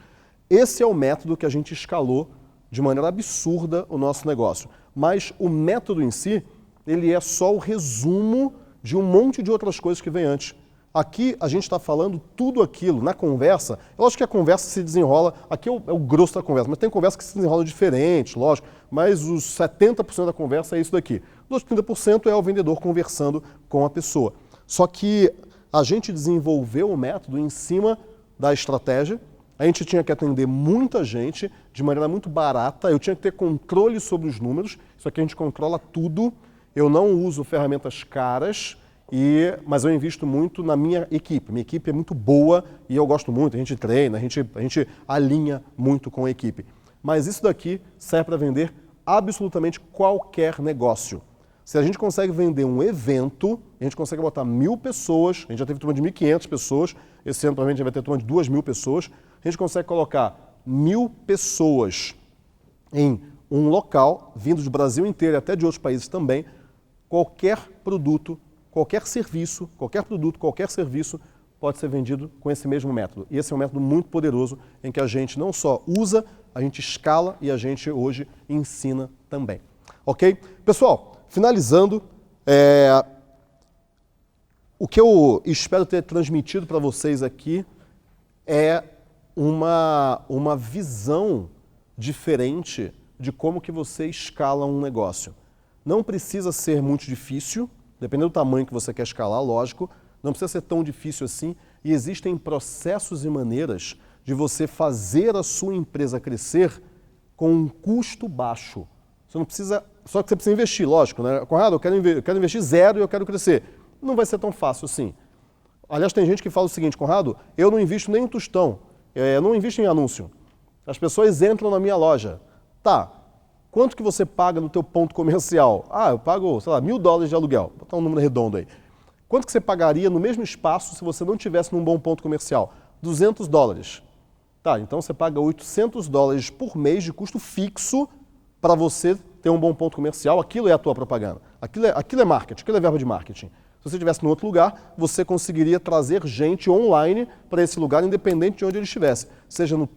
Esse é o método que a gente escalou de maneira absurda o nosso negócio. Mas o método em si, ele é só o resumo de um monte de outras coisas que vem antes. Aqui a gente está falando tudo aquilo na conversa. Eu acho que a conversa se desenrola, aqui é o grosso da conversa, mas tem conversa que se desenrola diferente, lógico, mas os 70% da conversa é isso daqui. Os 30% é o vendedor conversando com a pessoa. Só que a gente desenvolveu o método em cima da estratégia, a gente tinha que atender muita gente de maneira muito barata, eu tinha que ter controle sobre os números, isso aqui a gente controla tudo, eu não uso ferramentas caras, mas eu invisto muito na minha equipe é muito boa e eu gosto muito, a gente treina, a gente alinha muito com a equipe. Mas isso daqui serve para vender absolutamente qualquer negócio. Se a gente consegue vender um evento, a gente consegue botar 1.000 pessoas, a gente já teve turma de 1.500 pessoas, esse ano provavelmente vai ter turma de 2.000 pessoas, a gente consegue colocar 1.000 pessoas em um local, vindo do Brasil inteiro e até de outros países também, qualquer produto, qualquer serviço, qualquer produto, qualquer serviço pode ser vendido com esse mesmo método. E esse é um método muito poderoso em que a gente não só usa, a gente escala e a gente hoje ensina também. Ok? Pessoal, finalizando, o que eu espero ter transmitido para vocês aqui é uma visão diferente de como que você escala um negócio. Não precisa ser muito difícil, dependendo do tamanho que você quer escalar, lógico, não precisa ser tão difícil assim, e existem processos e maneiras de você fazer a sua empresa crescer com um custo baixo. Você não precisa, só que você precisa investir, lógico, né? Conrado, eu quero investir 0 e eu quero crescer. Não vai ser tão fácil assim. Aliás, tem gente que fala o seguinte, Conrado, eu não invisto nem um tostão, não invisto em anúncio. As pessoas entram na minha loja. Tá, quanto que você paga no teu ponto comercial? Ah, eu pago, sei lá, $1.000 de aluguel. Vou botar um número redondo aí. Quanto que você pagaria no mesmo espaço se você não tivesse num bom ponto comercial? $200. Tá, então você paga $800 por mês de custo fixo para você ter um bom ponto comercial. Aquilo é a tua propaganda. Aquilo é marketing, aquilo é verba de marketing. Se você estivesse em outro lugar, você conseguiria trazer gente online para esse lugar, independente de onde ele estivesse. Seja no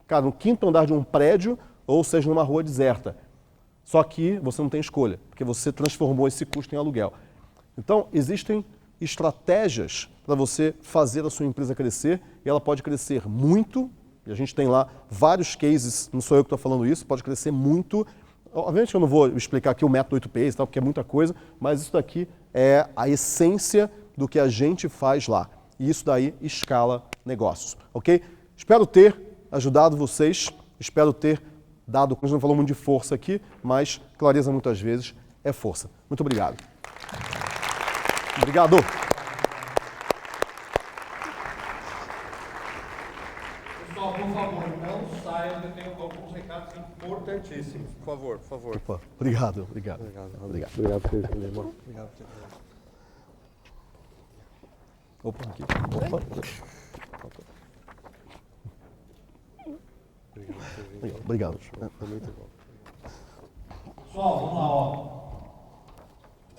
5º andar de um prédio ou seja numa rua deserta. Só que você não tem escolha, porque você transformou esse custo em aluguel. Então, existem estratégias para você fazer a sua empresa crescer e ela pode crescer muito, e a gente tem lá vários cases, não sou eu que estou falando isso, pode crescer muito. Obviamente eu não vou explicar aqui o método 8Ps e tal, porque é muita coisa, mas isso daqui é a essência do que a gente faz lá. E isso daí escala negócios, ok? Espero ter ajudado vocês, espero ter dado, a gente não falou muito de força aqui, mas clareza muitas vezes é força. Muito obrigado. Obrigado. Pessoal, por favor, não saiam, eu tenho alguns recados importantíssimos. Por favor, por favor. Opa, obrigado. Obrigado por vocês também, irmão. Opa, aqui. Opa. Obrigado. Foi muito bom. Pessoal, vamos lá, ó.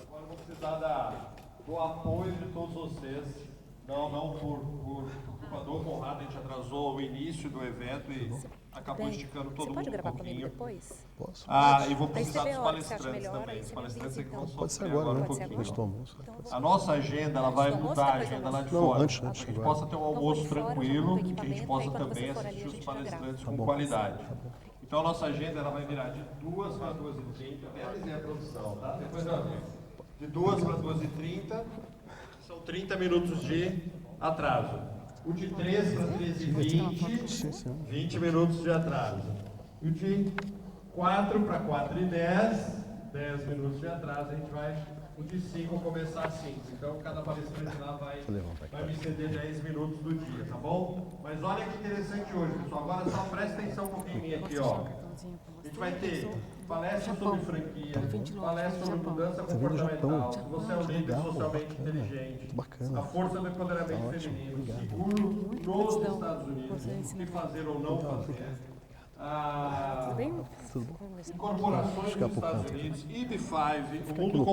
Agora eu vou precisar do apoio de todos vocês. Não por culpa do Conrado, a gente atrasou o início do evento e acabou esticando todo Você pode mundo um gravar comigo pouquinho. depois? Posso? E vou Daí precisar você dos vê a hora que você acha palestrantes melhor, também. aí Os você palestrantes é que vão então. Pode ser sofrer agora, agora né? um pouquinho. Antes do almoço. A nossa agenda ela vai Antes do almoço, mudar a depois do agenda lá de Não, fora. antes, A gente agora. possa ter um Então, almoço vou de fora, tranquilo, já monta o que a gente equipamento, possa aí quando também você for ali, assistir a os gente já grava. palestrantes com qualidade. Então a nossa agenda ela vai virar de 2 para 2h30, até avisei a produção, tá? Depois eu aviso. De 2 para 2h30, são 30 minutos de atraso. O de 3 para 3h20, 20 minutos de atraso. E o de 4 para 4h10, 10 minutos de atraso, a gente vai, o de 5 começar às 5. Então cada palestrante lá vai me ceder 10 minutos do dia, tá bom? Mas olha que interessante hoje, pessoal. Agora só presta atenção um pouquinho em mim aqui, ó. A gente vai ter palestra sobre franquia, palestra sobre mudança comportamental, se você é um líder socialmente inteligente, a força do empoderamento feminino, seguro nos Estados Unidos, o que fazer ou não fazer, incorporações nos Estados Unidos, IB5, o mundo